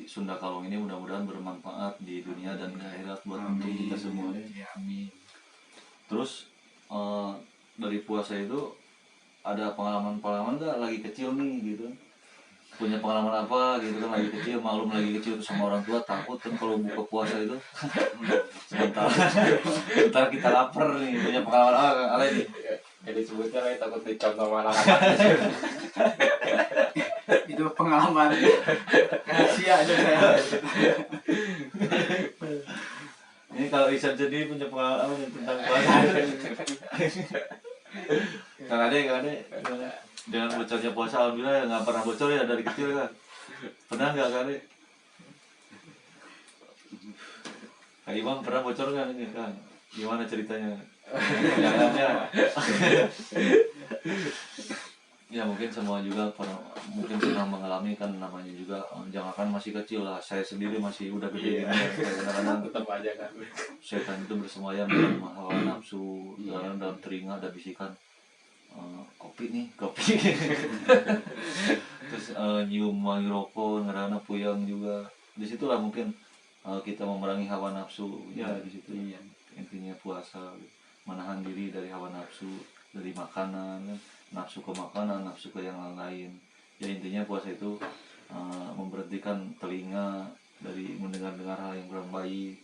Speaker 1: Sunda Kalong ini, mudah-mudahan bermanfaat di dunia dan akhirat buat kita semua.
Speaker 2: Amin.
Speaker 1: Terus dari puasa itu ada pengalaman-pengalaman nggak lagi kecil nih gitu? Punya pengalaman apa gitu kan lagi kecil, maklum lagi kecil tuh sama orang tua takut kan kalau buka puasa itu. Sebentar kita lapar nih, punya pengalaman apa nih?
Speaker 3: Jadi sebutnya lagi takut dicontoh malah anak.
Speaker 2: Itu pengalaman rahasia aja saya.
Speaker 1: Ini kalau Ihsan sendiri punya pengalaman tentang puasa. Kang Ade gimana? Dengan bocornya puasa, alhamdulillah nggak pernah bocor ya dari kecil kan. Pernah nggak Kang Ade? Kak Imam pernah bocor nggak ini Kang? Gimana ceritanya? Jangannya. Ya mungkin semua juga mungkin pernah mengalami kan, namanya juga jangan masih kecil lah, saya sendiri masih udah gede kadang-kadang
Speaker 3: Tetap aja kan.
Speaker 1: setan itu bersemayam dalam hawa nafsu, dalam telinga ada bisikan, kopi nih kopi. Terus nyium wangi rokok, ngerana puyang juga, disitulah mungkin kita memerangi hawa nafsu ya di situ. Intinya puasa menahan diri dari hawa nafsu, dari makanan, nafsu ke makanan, nafsu ke yang lain. Ya intinya puasa itu memberhentikan telinga dari mendengar-dengar hal yang kurang baik,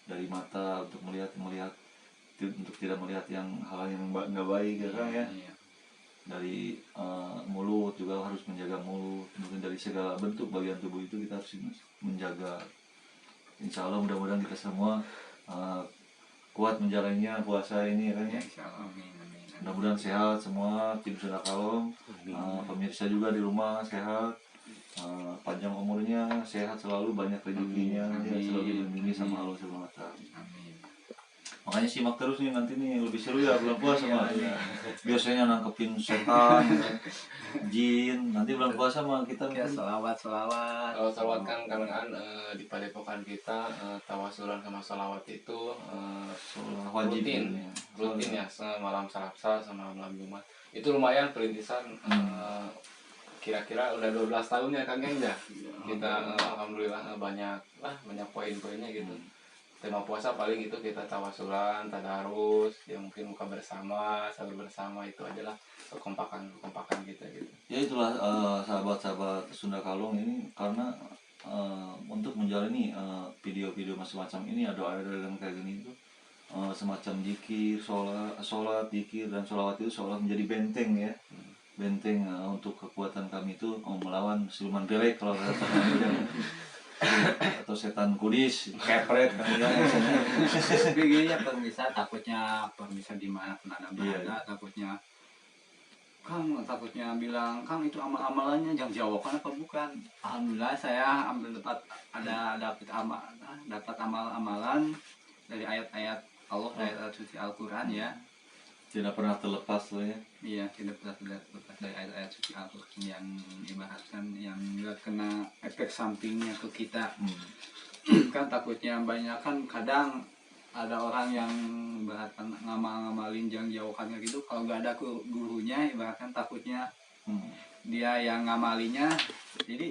Speaker 1: dari mata untuk melihat untuk tidak melihat yang hal yang nggak baik ya kan ya. Dari mulut juga harus menjaga mulut, mungkin dari segala bentuk bagian tubuh itu kita harus menjaga. Insya Allah mudah-mudahan kita semua kuat menjalannya puasa ini kan ya. Mudah-mudahan sehat semua tim Sunda Kalong, pemirsa juga di rumah sehat, panjang umurnya, sehat selalu, banyak rezekinya, ya, selalu dilindungi sama Allah Subhanahu wa Ta'ala. Makanya simak terus nih, nanti nih lebih seru ya bulan puasa mah. Biasanya nangkepin setan, jin, nanti bulan puasa mah kita
Speaker 2: Ya selawat.
Speaker 3: Kalau salawat kan kadang-kadang di padepokan kita tawasulan sama salawat itu
Speaker 1: wajib
Speaker 3: rutin ya, malam Selasa sama malam Jumat. Itu lumayan perintisan kira-kira udah 12 tahun ya Kang Geng ya. Kita alhamdulillah banyak poin-poinnya gitu. Tema puasa paling itu kita tawasulan, tadarus, yang mungkin buka bersama, sahur bersama, itu adalah kekompakan kita gitu.
Speaker 1: Ya itulah sahabat-sahabat Sunda Kalong ini, karena untuk menjalani video-video macam-macam ini ada yang kayak gini itu semacam zikir, sholat, zikir dan sholawat itu seolah menjadi benteng ya. Benteng untuk kekuatan kami itu melawan siluman belek kalau kata atau setan kudis, kepret kan ya.
Speaker 2: Begini ya permisa, takutnya di mana pun ada berada, takutnya bilang Kang itu amal-amalannya jangan jawabkan apa bukan. Alhamdulillah saya dapat amal-amalan dari ayat-ayat Allah, ayat suci Al-Quran ya.
Speaker 1: Tidak pernah terlepas loh ya.
Speaker 2: Iya, tidak pernah terlepas dari ayat-ayat suci Al-Quran yang ibaratkan yang nggak kena efek sampingnya ke kita. Kan takutnya banyak kan kadang ada orang yang ibaratkan ngamalin yang jauhkannya gitu, kalau nggak ada gurunya ibaratkan takutnya dia yang ngamalinya, jadi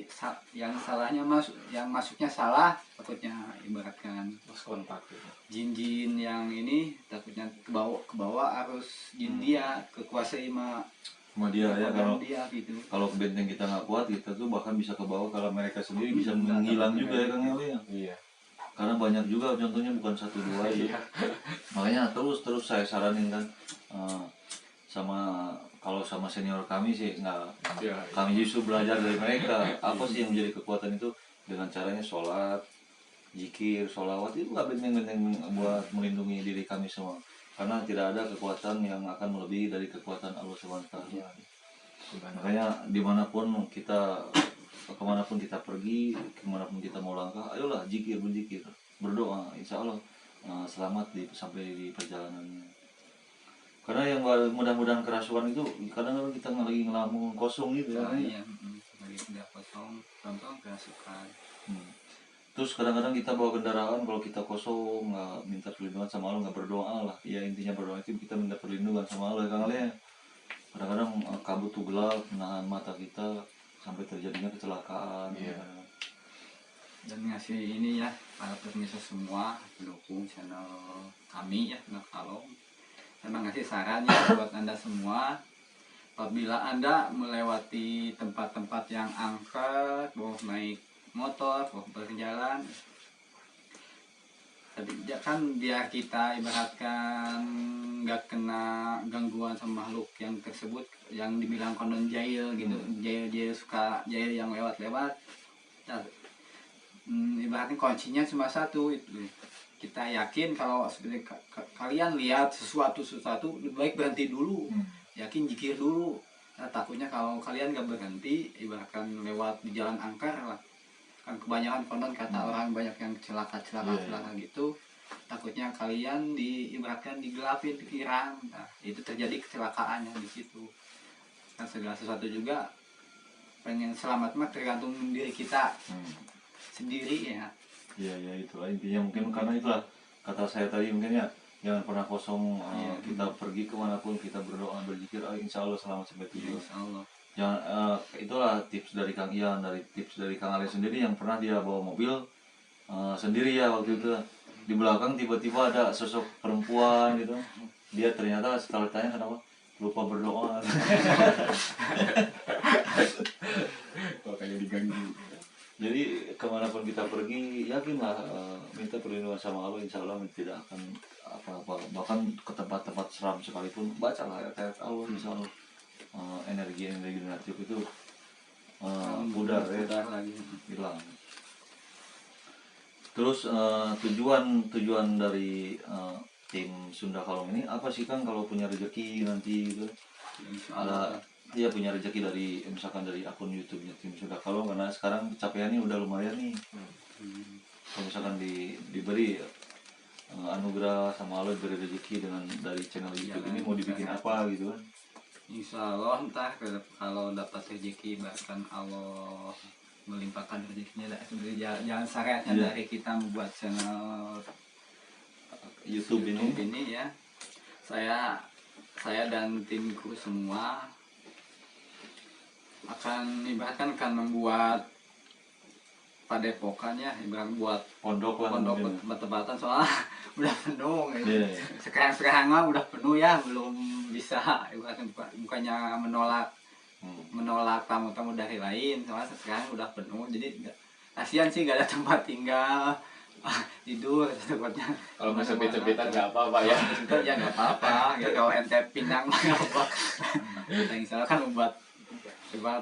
Speaker 2: yang salahnya yang masuknya salah, takutnya ibaratkan
Speaker 3: kontak gitu.
Speaker 2: Jin-jin yang ini takutnya ke bawah arus jin dia kekuasai sama
Speaker 1: dia ya.
Speaker 2: Gitu.
Speaker 1: Kalau benteng kita nggak kuat, kita tuh bahkan bisa ke bawah kalau mereka sendiri bisa menghilang juga ya Kang Eli ya.
Speaker 3: Iya.
Speaker 1: Karena banyak juga contohnya, bukan 1 2 ya. Makanya terus saya saranin kan kalau sama senior kami sih kami justru belajar dari mereka apa sih yang menjadi kekuatan itu, dengan caranya sholat, zikir, sholawat itu nggak benteng-benteng buat melindungi diri kami semua, karena tidak ada kekuatan yang akan melebihi dari kekuatan Allah SWT. Makanya kemanapun kita pergi, kemanapun kita mau langkah, ayolah berzikir, berdoa, insya Allah selamat sampai di perjalanannya. Karena yang mudah-mudahan kerasukan itu kadang-kadang kita lagi ngelamun kosong gitu ya.
Speaker 2: Iya, lagi tidak kosong, contoh kerasukan.
Speaker 1: Terus kadang-kadang kita bawa kendaraan, kalau kita kosong nggak minta perlindungan sama Allah, nggak berdoa lah. Ya intinya berdoa itu kita minta perlindungan sama Allah Kang Ali. Kadang-kadang kabut tuh gelap menahan mata kita sampai terjadinya kecelakaan.
Speaker 3: Iya.
Speaker 2: Dan ngasih ini ya para pemirsa semua pendukung channel kami ya Sunda Kalong, memang ngasih saran ya buat Anda semua, apabila Anda melewati tempat-tempat yang angker, mau naik motor, mau berjalan, tapi kan biar kita ibaratkan nggak kena gangguan sama makhluk yang tersebut yang dibilang konon jahil gitu, jahil suka jahil yang lewat-lewat. Nah, ibaratnya kuncinya cuma satu itu, kita yakin kalau sebenarnya kalian lihat sesuatu lebih baik berhenti dulu, yakin jikir dulu. Nah, takutnya kalau kalian nggak berhenti, ibaratkan lewat di jalan angker lah, kan kebanyakan konon kata orang banyak yang celaka gitu, takutnya kalian ibaratkan digelapin pikiran. Nah, itu terjadi kecelakaannya di situ. Kan segala sesuatu juga pengen selamat mah tergantung diri kita sendiri ya.
Speaker 1: Iya ya, itulah intinya, mungkin karena itulah kata saya tadi, mungkin ya jangan pernah kosong. Kita pergi kemanapun kita berdoa berzikir, insya Allah selamat sampai tujuan.
Speaker 2: Insya Allah.
Speaker 1: Jangan, itulah tips dari Kang Ian, tips dari Kang Ale sendiri yang pernah dia bawa mobil sendiri ya waktu itu. Di belakang tiba-tiba ada sosok perempuan gitu. Dia ternyata setelah tanya kenapa lupa berdoa.
Speaker 3: Makanya diganggu.
Speaker 1: Jadi kemanapun kita pergi, yakinlah minta perlindungan sama Allah, insya Allah tidak akan apa-apa. Bahkan ke tempat-tempat seram sekalipun, bacalah ayat-ayat Allah, insya Allah energi negatif itu pudar ya,
Speaker 2: lagi.
Speaker 1: hilang. Terus tujuan dari tim Sunda Kalong ini apa sih Kang, kalau punya rezeki nanti gitu? Ada dia punya rezeki dari misalkan dari akun YouTube-nya tim Sunda Kalong, karena sekarang capaiannya udah lumayan nih. Kalau misalkan diberi anugerah sama Allah, diberi rezeki dengan dari channel YouTube ini, mau dibikin apa gitu kan?
Speaker 2: Insya Allah entah kalau dapat rezeki, bahkan Allah melimpahkan rezekinya, jangan syariatnya dari kita membuat channel
Speaker 1: YouTube ini
Speaker 2: ya. Saya dan timku semua akan membuat padepokan ya, ibarat buat
Speaker 1: pondok
Speaker 2: tempatan, soalnya udah penuh gitu. Sekarang mah udah penuh ya, belum bisa ibaratnya, bukannya menolak tamu-tamu dari lain, soalnya sekarang udah penuh, jadi kasihan sih gak ada tempat tinggal, tidur tempatnya.
Speaker 3: Kalau mau sempit-sempitan nggak apa-apa ya.
Speaker 2: Ya nggak apa-apa, ya kalau ente pinang mah nggak apa. Kita insya Allah kan membuat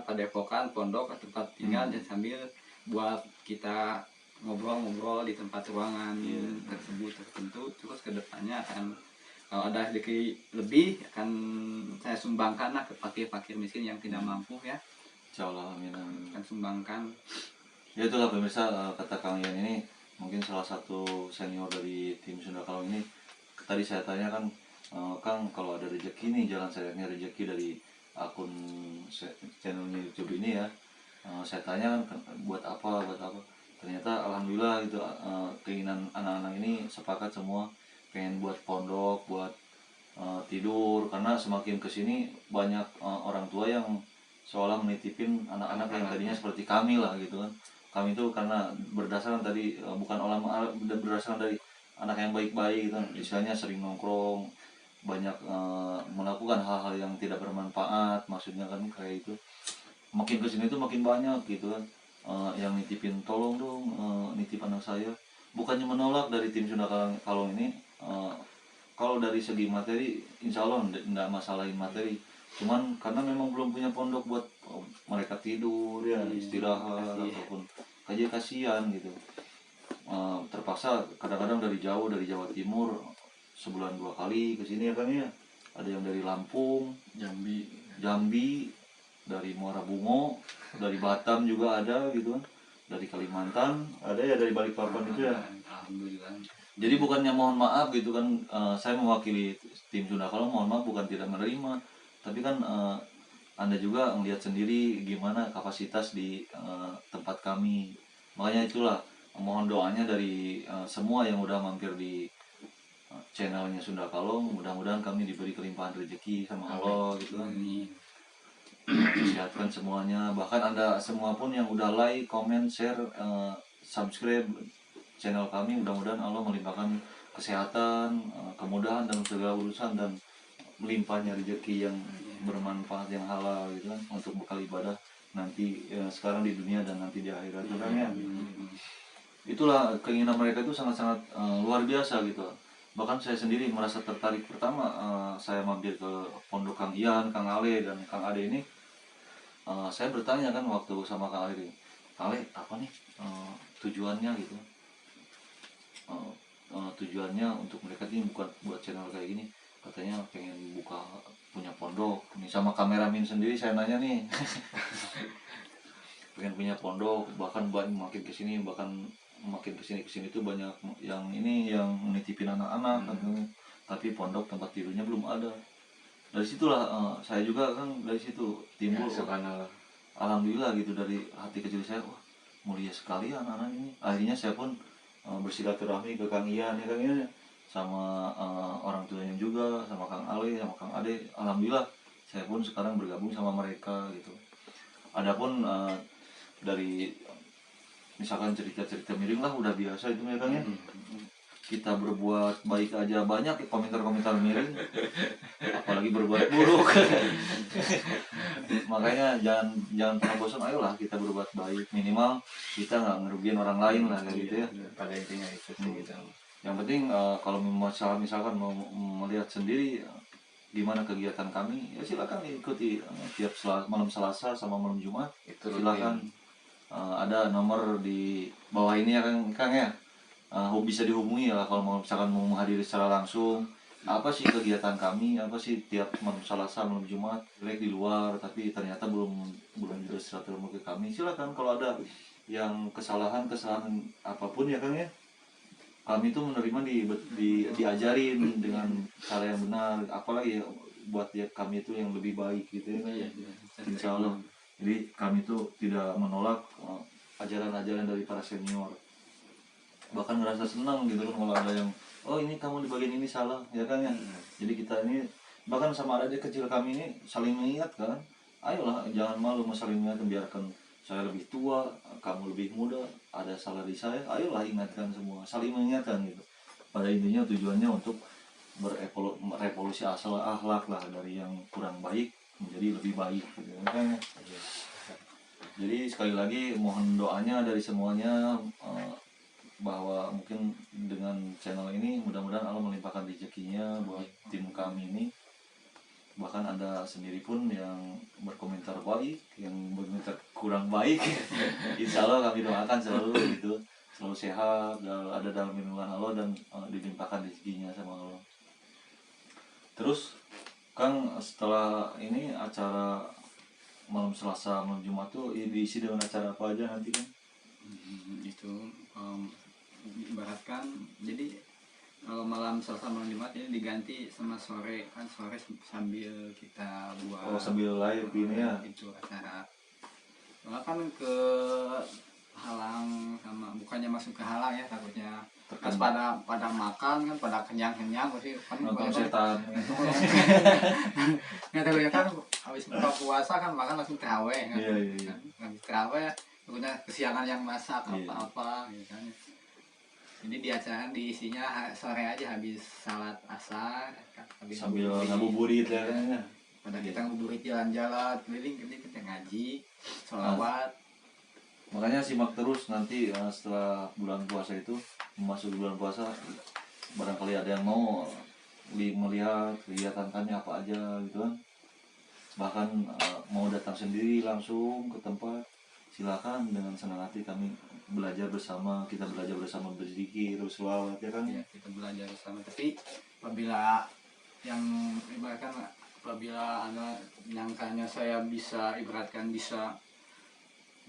Speaker 2: padepokan, pondok, tempat tinggal, dan sambil buat kita ngobrol-ngobrol di tempat ruangan tersebut tertentu. Terus kedepannya akan kalau ada rezeki lebih akan saya sumbangkan lah ke fakir-fakir miskin yang tidak mampu ya.
Speaker 1: Insya Allah, amin.
Speaker 2: Akan sumbangkan.
Speaker 1: Ya itulah pemirsa, kata Kang Ian ini mungkin salah satu senior dari tim Sunda Kalong ini. Tadi saya tanya kan, Kang kalau ada rezeki nih, jangan sayangnya rezeki dari akun channelnya YouTube ini ya. Saya tanya kan buat apa. Ternyata alhamdulillah gitu, keinginan anak-anak ini sepakat semua pengen buat pondok, buat tidur, karena semakin kesini banyak orang tua yang seolah menitipin anak-anak yang tadinya seperti kami lah gitu kan. Kami itu karena berdasarkan tadi bukan ulama, berdasarkan dari anak yang baik-baik gitu kan, istilahnya sering nongkrong, banyak melakukan hal-hal yang tidak bermanfaat, maksudnya kan kayak itu. Makin kesini tuh makin banyak gitu kan, yang nitipin, tolong dong nitip anak saya. Bukannya menolak dari tim Sunda Kalong ini, kalau dari segi materi insya Allah tidak masalahin materi, cuman karena memang belum punya pondok buat mereka tidur ya, istirahat ataupun kasihan gitu. Terpaksa kadang-kadang dari jauh, dari Jawa Timur sebulan 2 kali kesini ya kan ya. Ada yang dari Lampung, Jambi, dari Muara Bungo, dari Batam juga ada gitu kan, dari Kalimantan ada ya, dari Balikpapan itu ya.
Speaker 2: Alhamdulillah.
Speaker 1: Jadi bukannya mohon maaf gitu kan, saya mewakili tim Sunda Kalong, mohon maaf bukan tidak menerima, tapi kan Anda juga melihat sendiri gimana kapasitas di tempat kami. Makanya itulah mohon doanya dari semua yang udah mampir di channelnya Sunda Kalong, mudah-mudahan kami diberi kelimpahan rezeki sama Allah gitu kan. Sehatkan semuanya, bahkan Anda semua pun yang udah like, comment, share, subscribe channel kami, mudah-mudahan Allah melimpahkan kesehatan, kemudahan dalam segala urusan, dan melimpahnya rezeki yang bermanfaat, yang halal gitu kan, untuk bekal ibadah nanti sekarang di dunia dan nanti di akhirat kan ya. Itulah keinginan mereka itu sangat-sangat luar biasa gitu. bahkan saya sendiri merasa tertarik pertama saya mampir ke pondok Kang Ian, Kang Ale dan Kang Ade ini. Saya bertanya kan waktu sama Kang Ale ini, Kang Ale apa nih tujuannya gitu, tujuannya untuk mereka ini bukan buat channel kayak gini, katanya pengen buka punya pondok. Nih sama kameramen sendiri saya nanya nih pengen punya pondok, bahkan makin kesini tuh banyak yang ini yang nitipin anak-anak katanya. Tapi pondok tempat tidurnya belum ada. Dari situlah saya juga kan dari situ timbul
Speaker 3: subhanallah.
Speaker 1: alhamdulillah gitu dari hati kecil saya, wah mulia sekali anak-anak ini. Akhirnya saya pun bersilaturahmi ke Kang Ian ya Kang Ian, sama orang tuanya juga, sama Kang Ale, sama Kang Ade. Alhamdulillah saya pun sekarang bergabung sama mereka gitu. Adapun dari misalkan cerita-cerita miring lah udah biasa itu ya Kang ya. Kita berbuat baik aja banyak komentar-komentar miring, apalagi berbuat buruk. Makanya jangan pernah bosan, ayolah kita berbuat baik, minimal kita nggak ngerugiin orang lain lah kayak gitu ya.
Speaker 3: Pada intinya itu sih gitu.
Speaker 1: Yang penting kalau misalkan mau melihat sendiri gimana kegiatan kami, ya silakan ikuti tiap malam Selasa sama malam Jumat.
Speaker 3: Itu
Speaker 1: Silakan ada nomor di bawah ini ya Kang ya. Bisa dihubungi ya kalau misalkan mau menghadiri secara langsung. Apa sih kegiatan kami, apa sih tiap malam Selasa malam Jumat, jelek di luar tapi ternyata belum bersilaturahmi ke kami, silakan. Kalau ada yang kesalahan apapun ya Kang ya, kami itu menerima diajarin dengan cara yang benar, apalagi ya buat ya kami itu yang lebih baik gitu ya. Insya Allah. Jadi kami itu tidak menolak ajaran-ajaran dari para senior. Bahkan ngerasa senang gitu kan kalau ada yang, oh ini kamu di bagian ini salah ya kan ya. Jadi kita ini bahkan sama adik kecil kami ini saling mengingatkan, ayolah jangan malu saling mengingatkan, biarkan saya lebih tua, kamu lebih muda, ada salah di saya, ayolah ingatkan semua, saling mengingatkan gitu. Pada intinya tujuannya untuk berevolusi asal akhlak lah, dari yang kurang baik menjadi lebih baik gitu kan. Jadi sekali lagi mohon doanya dari semuanya, bahwa mungkin dengan channel ini mudah-mudahan Allah melimpahkan rezekinya buat tim kami ini. Bahkan ada sendiri pun yang berkomentar baik, yang berkomentar kurang baik. Insya Allah kami doakan selalu gitu, selalu sehat, ada dalam lindungan Allah dan dilimpahkan rezekinya sama Allah. Terus Kang, setelah ini acara malam Selasa malam Jumat tuh diisi dengan acara apa aja nanti kan?
Speaker 2: Itu ibaratkan jadi kalau malam Selasa malam Jumat ini diganti sama sore kan, sore sambil kita buat
Speaker 1: Sambil live ini ya.
Speaker 2: itu acara soalnya kan ke halang sama bukannya masuk ke halang ya, takutnya pas pada makan kan pada kenyang pasti kan
Speaker 1: nonton setan.
Speaker 2: nggak tahu ya kan, habis buka puasa kan makan langsung terawih kan.
Speaker 1: Iya.
Speaker 2: Habis terawih takutnya kesiangan yang masak apa gitu kan. Jadi di acara diisinya sore aja habis salat asar, habis
Speaker 1: Sambil ngabuburit ya kan.
Speaker 2: pada kita ngabuburit jalan-jalan keliling, kita ngaji, sholawat.
Speaker 1: Makanya simak terus nanti setelah bulan puasa itu, memasuki bulan puasa, barangkali ada yang mau melihat kegiatan kami apa aja gitu kan. Bahkan mau datang sendiri langsung ke tempat, silakan, dengan senang hati kami belajar bersama, kita belajar bersama berzikir, berselawat ya kan.
Speaker 2: Ya, kita belajar bersama. Tapi apabila yang ibaratkan apabila ada nyangkanya saya bisa ibaratkan bisa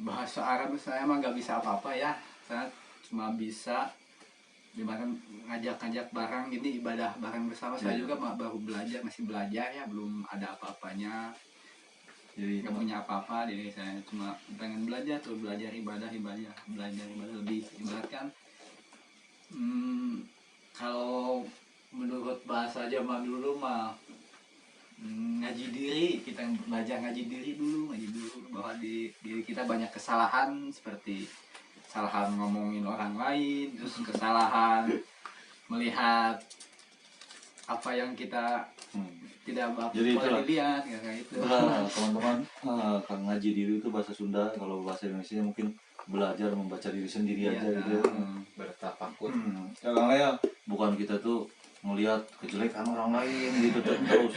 Speaker 2: bahasa Arab, saya mah nggak bisa apa-apa ya, saya cuma bisa ibaratkan ngajak-ngajak barang gini, ibadah bareng bersama. Saya juga baru belajar, masih belajar ya, belum ada apa-apanya. Jadi nggak punya apa-apa, jadi saya cuma pengen belajar ibadah lebih ibaratkan kalau menurut bahasa zaman dulu mah ngaji diri, kita belajar ngaji diri dulu bahwa di diri kita banyak kesalahan, seperti kesalahan ngomongin orang lain, terus kesalahan melihat apa yang kita tidak boleh dilihat kayak itu.
Speaker 1: Itulah teman-teman, ngaji diri itu bahasa Sunda, kalau bahasa Indonesia mungkin belajar membaca diri sendiri aja gitu.
Speaker 3: Bertafakur.
Speaker 1: Sekarang ya bukan kita tuh melihat kejelekan orang lain gitu terus.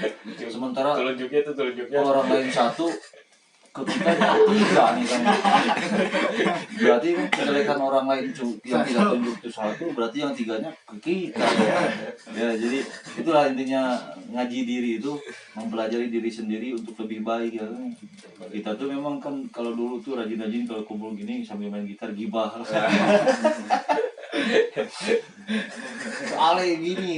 Speaker 1: Sementara
Speaker 3: telunjuknya tuh telunjuknya
Speaker 1: orang lain satu ke kita tiga nih kan. Berarti kan kejelekan orang lain yang tidak tunjuk itu satu, berarti yang tiganya ke kita ya. Jadi itulah intinya ngaji diri itu, mempelajari diri sendiri untuk lebih baik ya. Kita tuh memang kan kalau dulu tuh rajin-rajin kalau kumpul gini sambil main gitar gibah. Ale gini.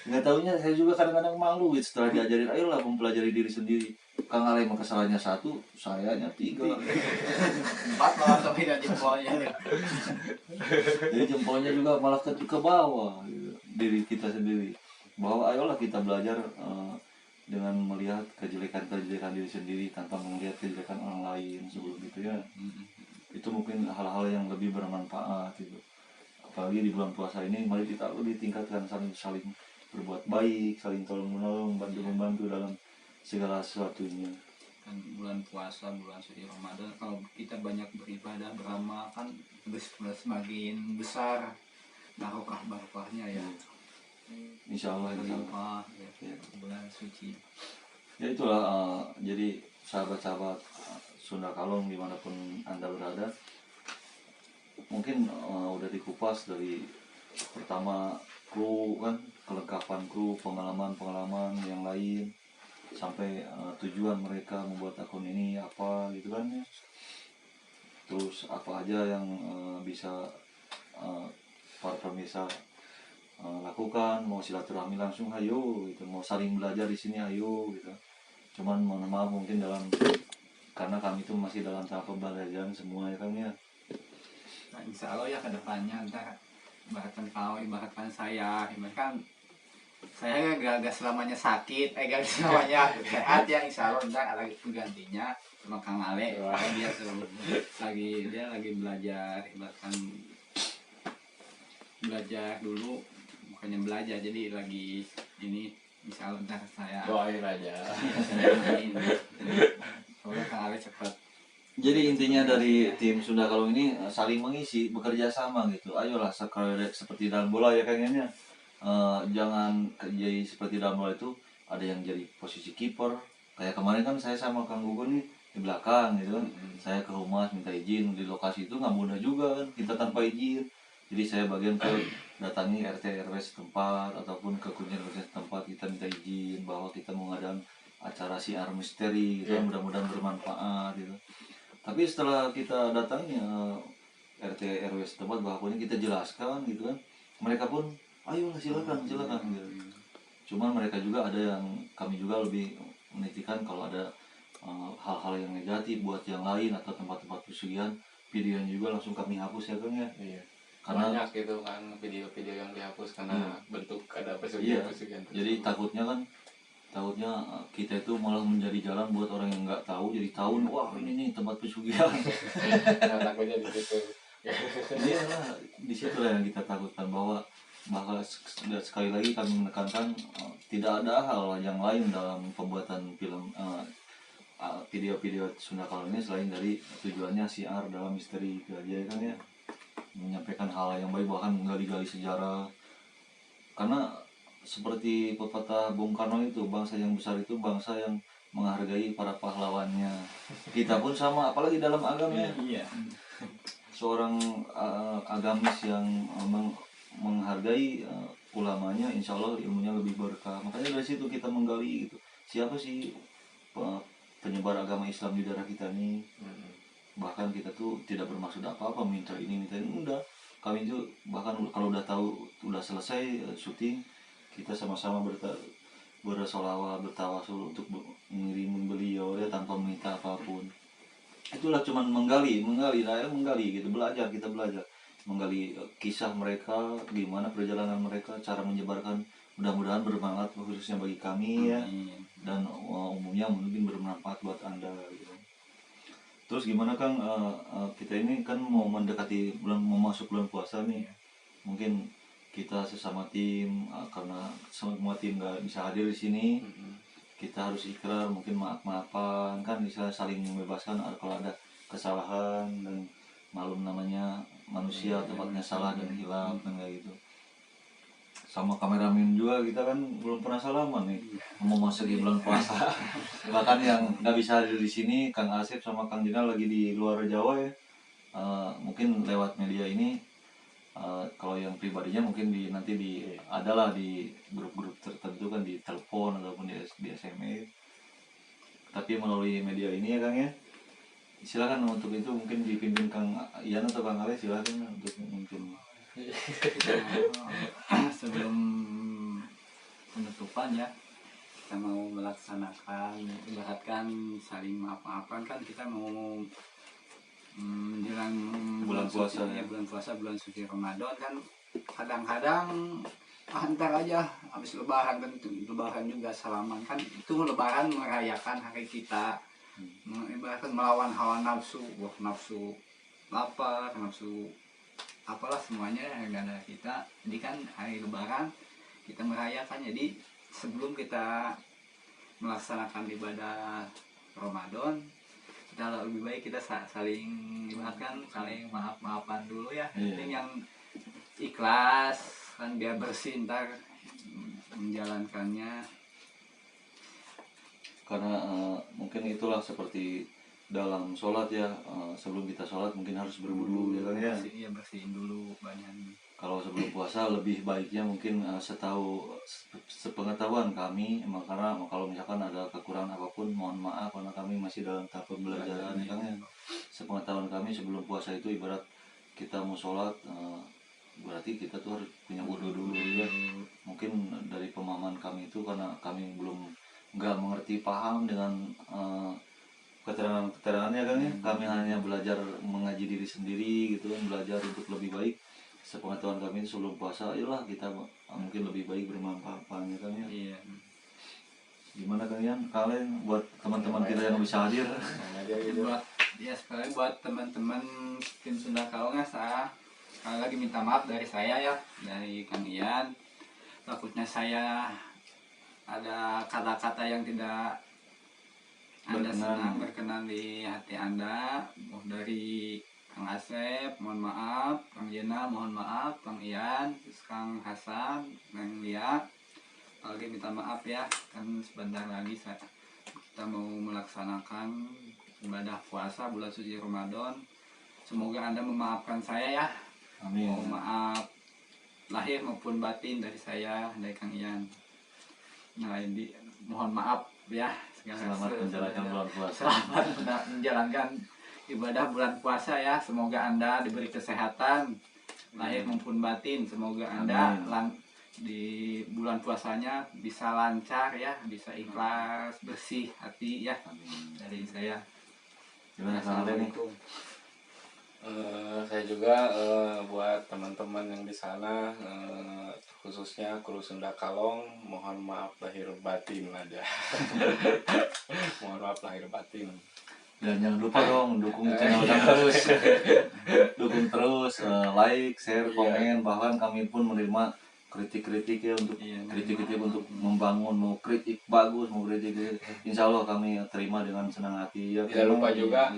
Speaker 1: Nggak taunya saya juga kadang-kadang malu gitu setelah diajarin, ayolah mempelajari diri sendiri. Kang Ale mah kesalahannya satu, sayanya tiga.
Speaker 4: 4 malah sampai dari jempolnya.
Speaker 1: Jadi jempolnya juga malah ke bawah gitu. Diri kita sendiri. Bahwa ayolah kita belajar dengan melihat kejelekan diri sendiri tanpa melihat kejelekan orang lain sebelum itu ya. Itu mungkin hal-hal yang lebih bermanfaat gitu. Apalagi di bulan puasa ini mari kita lebih tingkatkan saling berbuat baik, saling tolong menolong, membantu dalam segala sesuatunya.
Speaker 4: Kan bulan puasa, bulan suci Ramadan, kalau kita banyak beribadah, beramal kan semakin besar barokahnya ya.
Speaker 1: Insya Allah
Speaker 4: Berlimpah
Speaker 1: ya.
Speaker 4: bulan suci.
Speaker 1: Ya itulah jadi sahabat-sahabat Sunda Kalong dimanapun Anda berada, mungkin udah dikupas dari pertama kru kan, kelengkapan kru, pengalaman yang lain, sampai tujuan mereka membuat akun ini apa gitu kan ya. Terus apa aja yang bisa para pemirsa lakukan, mau silaturahmi langsung ayo gitu, mau saling belajar di sini ayo gitu. Cuman mohon maaf mungkin karena kami itu masih dalam tahap pembelajaran semua ya kan ya.
Speaker 4: Nah, insya Allah ya kedepannya ntar ibaratkan saya kan saya gak selamanya sakit, gak selamanya sehat ya, insya Allah ntar lagi penggantinya sama Kang Ale. Dia lagi belajar, ibaratkan belajar dulu, bukannya belajar, jadi lagi ini insya Allah ntar saya
Speaker 3: doain aja.
Speaker 4: soalnya Kang Ale cepat.
Speaker 1: Jadi intinya dari tim Sunda Kalong ini saling mengisi, bekerja sama gitu. Ayolah seperti dalam bola ya kayaknya. Jangan jadi seperti dalam bola itu ada yang jadi posisi kiper. Kayak kemarin kan saya sama Kang Gugun nih di belakang gitu kan. Saya ke humas minta izin di lokasi itu nggak mudah juga kan, kita tanpa izin. Jadi saya bagian ke datangi RT RW setempat ataupun ke kunjungan setempat, kita minta izin bahwa kita mau ngadain acara siar misteri gitu, mudah-mudahan bermanfaat gitu. Tapi setelah kita datangi RT RW setempat, bahwa kita jelaskan gitu kan, mereka pun ayo silakan gitu. Cuman mereka juga ada yang, kami juga lebih menitikan kalau ada hal-hal yang negatif buat yang lain atau tempat-tempat pesugihan, videonya juga langsung kami hapus ya kan ya.
Speaker 3: Iya.
Speaker 1: Karena
Speaker 3: banyak gitu kan video-video yang dihapus karena bentuk ada pesugihan-pesugihan.
Speaker 1: Jadi takutnya kita itu malah menjadi jalan buat orang yang nggak tahu jadi tahu, wah ini nih tempat pesugihan.
Speaker 3: Nah, takutnya di situ.
Speaker 1: Iya lah, di situ lah yang kita takutkan, bahwa sekali lagi kami menekankan tidak ada hal yang lain dalam pembuatan film video-video Sunda Kalong ini selain dari tujuannya siar dalam misteri itu aja kan ya, menyampaikan hal yang baik, bahkan menggali-gali sejarah. Karena seperti pepatah Bung Karno itu, bangsa yang besar itu bangsa yang menghargai para pahlawannya. Kita pun sama, apalagi dalam agama.
Speaker 4: Iya.
Speaker 1: Seorang agamis yang menghargai ulamanya, insya Allah ilmunya lebih berkah. Makanya dari situ kita menggali gitu, siapa sih penyebar agama Islam di daerah kita ini. Bahkan kita tuh tidak bermaksud apa-apa minta ini enggak. Kami itu bahkan kalau udah tahu udah selesai syuting, kita sama-sama bersolawat, bertawasul untuk mengirimin beliau ya tanpa minta apapun. Itulah cuman menggali gitu, kita belajar menggali kisah mereka, gimana perjalanan mereka, cara menyebarkan, mudah-mudahan bermanfaat khususnya bagi kami ya, dan umumnya mungkin bermanfaat buat Anda gitu. Terus gimana Kang, kita ini kan mau mendekati mau masuk bulan puasa nih, mungkin kita sesama tim karena semua tim nggak bisa hadir di sini, kita harus ikrar, mungkin maaf-maafan kan, bisa saling membebaskan kalau ada kesalahan, dan malum namanya manusia tempatnya salah dan hilaf kan kayak gitu. sama kameramen juga kita kan belum pernah salaman nih mau masuk di bulan puasa. Bahkan yang nggak bisa hadir di sini Kang Asep sama Kang Jinal lagi di luar Jawa ya. Mungkin lewat media ini kalau yang pribadinya mungkin nanti adalah di grup-grup tertentu kan di telepon ataupun di SMS. Tapi melalui media ini ya Kang ya. Silakan untuk itu mungkin dipimpin Kang Ian atau Kang Ale, silakan untuk mungkin.
Speaker 4: Sebelum penutupan ya, kita mau melaksanakan ibaratkan saling maaf-maafan kan, kita mau menjelang
Speaker 1: Bulan puasa
Speaker 4: ya, bulan puasa, bulan suci Ramadan kan, kadang-kadang antar aja habis lebaran kan, lebaran juga salaman kan, itu lebaran merayakan hari kita, ibaratkan melawan hawa nafsu, nafsu lapar, nafsu apalah semuanya yang ada kita. Jadi kan hari lebaran kita merayakan, jadi sebelum kita melaksanakan ibadah Ramadan, kita lebih baik kita saling ibaratkan saling maaf-maafan dulu ya. Penting yang ikhlas kan, biar bersih ntar menjalankannya.
Speaker 1: Karena mungkin itulah seperti dalam sholat ya, sebelum kita sholat mungkin harus berwudu ya kan ya.
Speaker 4: Iya, bersihin dulu badannya.
Speaker 1: Kalau sebelum puasa lebih baiknya mungkin sepengetahuan kami, karena kalau misalkan ada kekurangan apapun mohon maaf karena kami masih dalam tahap pembelajaran ya kan ya. Sepengetahuan kami sebelum puasa itu ibarat kita mau sholat, berarti kita tuh harus punya wudu dulu ya. Mungkin dari pemahaman kami itu karena kami belum nggak mengerti paham dengan keterangan-keterangannya kan ya. Kami hanya belajar mengaji diri sendiri gitu kan, belajar untuk lebih baik. Sepengetahuan kami sebelum puasa, ayolah kita mungkin lebih baik bermanfaatnya kan ya.
Speaker 4: Iya.
Speaker 1: Gimana kalian? Kalian buat teman-teman kita yang bisa hadir.
Speaker 4: Buat ya sekali buat teman-teman tim Sunda Kalong, saya sekali lagi minta maaf dari saya ya, dari Kang Ian. Takutnya saya ada kata-kata yang tidak Anda senang berkenan di hati Anda. Dari Kang Asep mohon maaf, Kang Jena mohon maaf, Kang Ian, Kang Hasan, Kang Lia, lagi minta maaf ya, kan sebentar lagi kita mau melaksanakan ibadah puasa bulan suci Ramadan. Semoga Anda memaafkan saya ya.
Speaker 1: Amin.
Speaker 4: Mohon maaf lahir maupun batin dari saya, dari Kang Ian. Nah, mohon maaf ya.
Speaker 1: Selamat menjalankan bulan puasa.
Speaker 4: Selamat menjalankan ibadah bulan puasa ya. Semoga Anda diberi kesehatan lahir maupun batin. Semoga Anda di bulan puasanya bisa lancar ya, bisa ikhlas, bersih hati ya.
Speaker 1: Amin.
Speaker 4: Dari saya.
Speaker 1: Gimana Kang Ale nih?
Speaker 3: Saya juga buat teman-teman yang di sana, khususnya kru Sunda Kalong, mohon maaf lahir batin aja. Mohon maaf lahir batin.
Speaker 1: Dan jangan lupa dong dukung channel kami terus. Dukung terus, like, share, komen. Bahkan kami pun menerima kritik-kritik ya, untuk kritik-kritik untuk membangun, mau kritik bagus, mau kritik, insya Allah kami terima dengan senang hati ya.
Speaker 3: Tidak lupa juga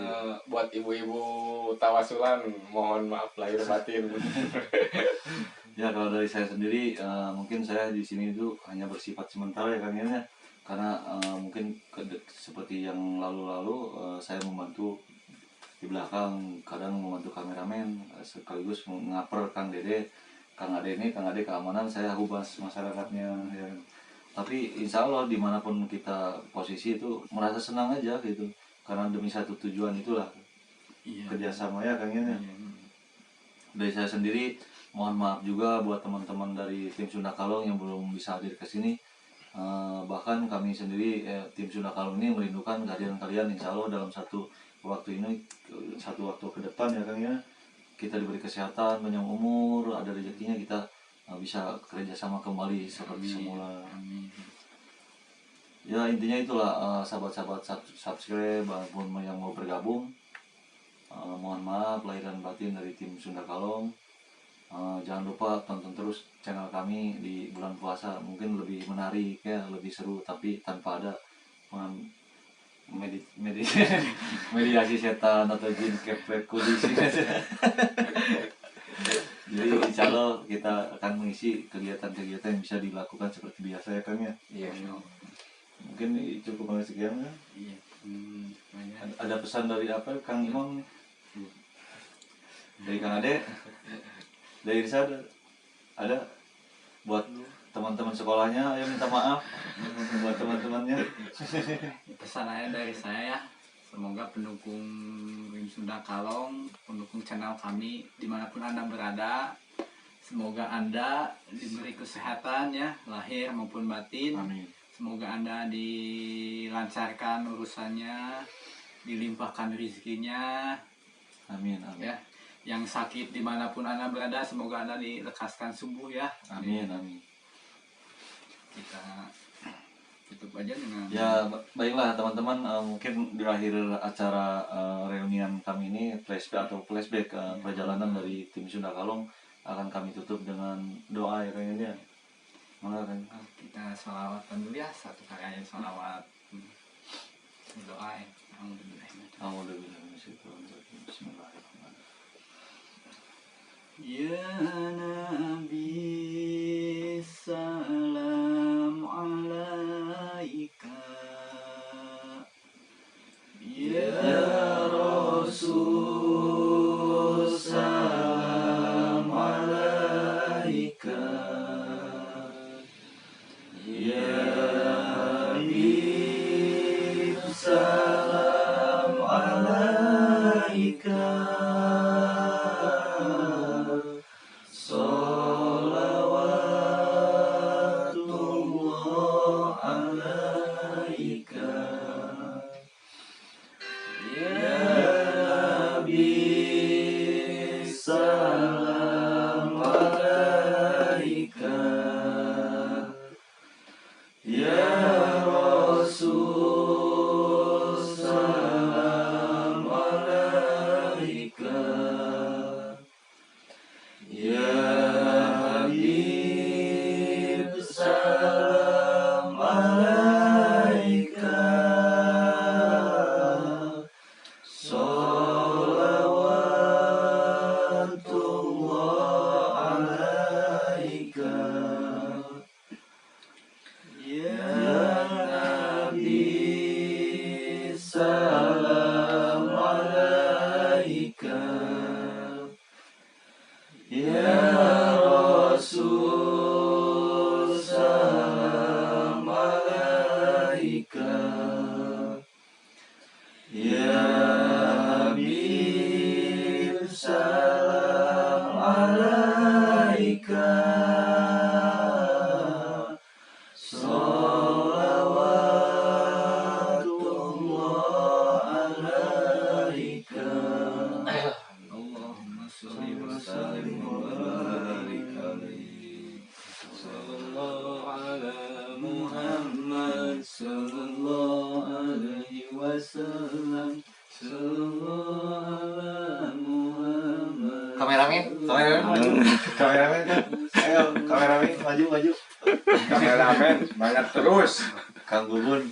Speaker 3: buat ibu-ibu tawasulan, mohon maaf lahir batin.
Speaker 1: Ya kalau dari saya sendiri, mungkin saya di sini itu hanya bersifat sementara ya Kang Ian ya. Karena mungkin seperti yang lalu-lalu saya membantu di belakang, kadang membantu kameramen, sekaligus mengaper Kang Dede, Kang Ade ini, Kang Ade keamanan, saya hubas masyarakatnya ya. Tapi insya Allah dimanapun kita posisi itu merasa senang aja gitu, karena demi satu tujuan itulah kerjasama ya Kang Ian ya. Dari saya sendiri mohon maaf juga buat teman-teman dari tim Sunda Kalong yang belum bisa hadir ke sini. Bahkan kami sendiri tim Sunda Kalong ini merindukan kehadiran kalian, insya Allah dalam satu waktu ke depan ya Kang ya. Kita diberi kesehatan, panjang umur, ada rezekinya, kita bisa kerjasama kembali seperti semula. Ya intinya itulah sahabat-sahabat subscribe maupun yang mau bergabung, mohon maaf lahir dan batin dari tim Sunda Kalong. Jangan lupa tonton terus channel kami di bulan puasa, mungkin lebih menarik ya, lebih seru, tapi tanpa ada mediasi setan atau jin kepek kudisi. Jadi insya Allah kita akan mengisi kegiatan-kegiatan yang bisa dilakukan seperti biasa ya Kang ya.
Speaker 3: Iya.
Speaker 1: Mungkin cukup sampai sekian ya.
Speaker 4: Iya.
Speaker 1: Ada pesan dari apa Kang Imam? Dari Kang Ade? Dari Irsa ada buat teman-teman sekolahnya, ayo minta maaf buat teman-temannya.
Speaker 4: Pesan aja dari saya, semoga pendukung Rim Sunda Kalong, pendukung channel kami dimanapun Anda berada, semoga Anda diberi kesehatan ya, lahir maupun batin.
Speaker 1: Amin.
Speaker 4: Semoga Anda dilancarkan urusannya, dilimpahkan rezekinya.
Speaker 1: Amin, amin.
Speaker 4: Ya, yang sakit dimanapun Anda berada, semoga Anda dilekaskan sembuh ya.
Speaker 1: Amin, amin.
Speaker 4: Kita tutup aja dengan
Speaker 1: Ya, baiklah teman-teman, mungkin di akhir acara reunian kami ini flashback perjalanan dari tim Sunda Kalong akan kami tutup dengan doa ya kayaknya. Mana kan?
Speaker 4: kita sholawatan dulu ya, satu kali aja sholawat. Doa ya.
Speaker 1: Alhamdulillah. Bismillahirrahmanirrahim.
Speaker 4: Ya Nabi salam alaika, ya Rasul salam alaika, ya Habib salam alaika.
Speaker 1: Kameramen kan, ayo kameramen maju.
Speaker 3: Kameramen banyak terus.
Speaker 1: Kang Gubun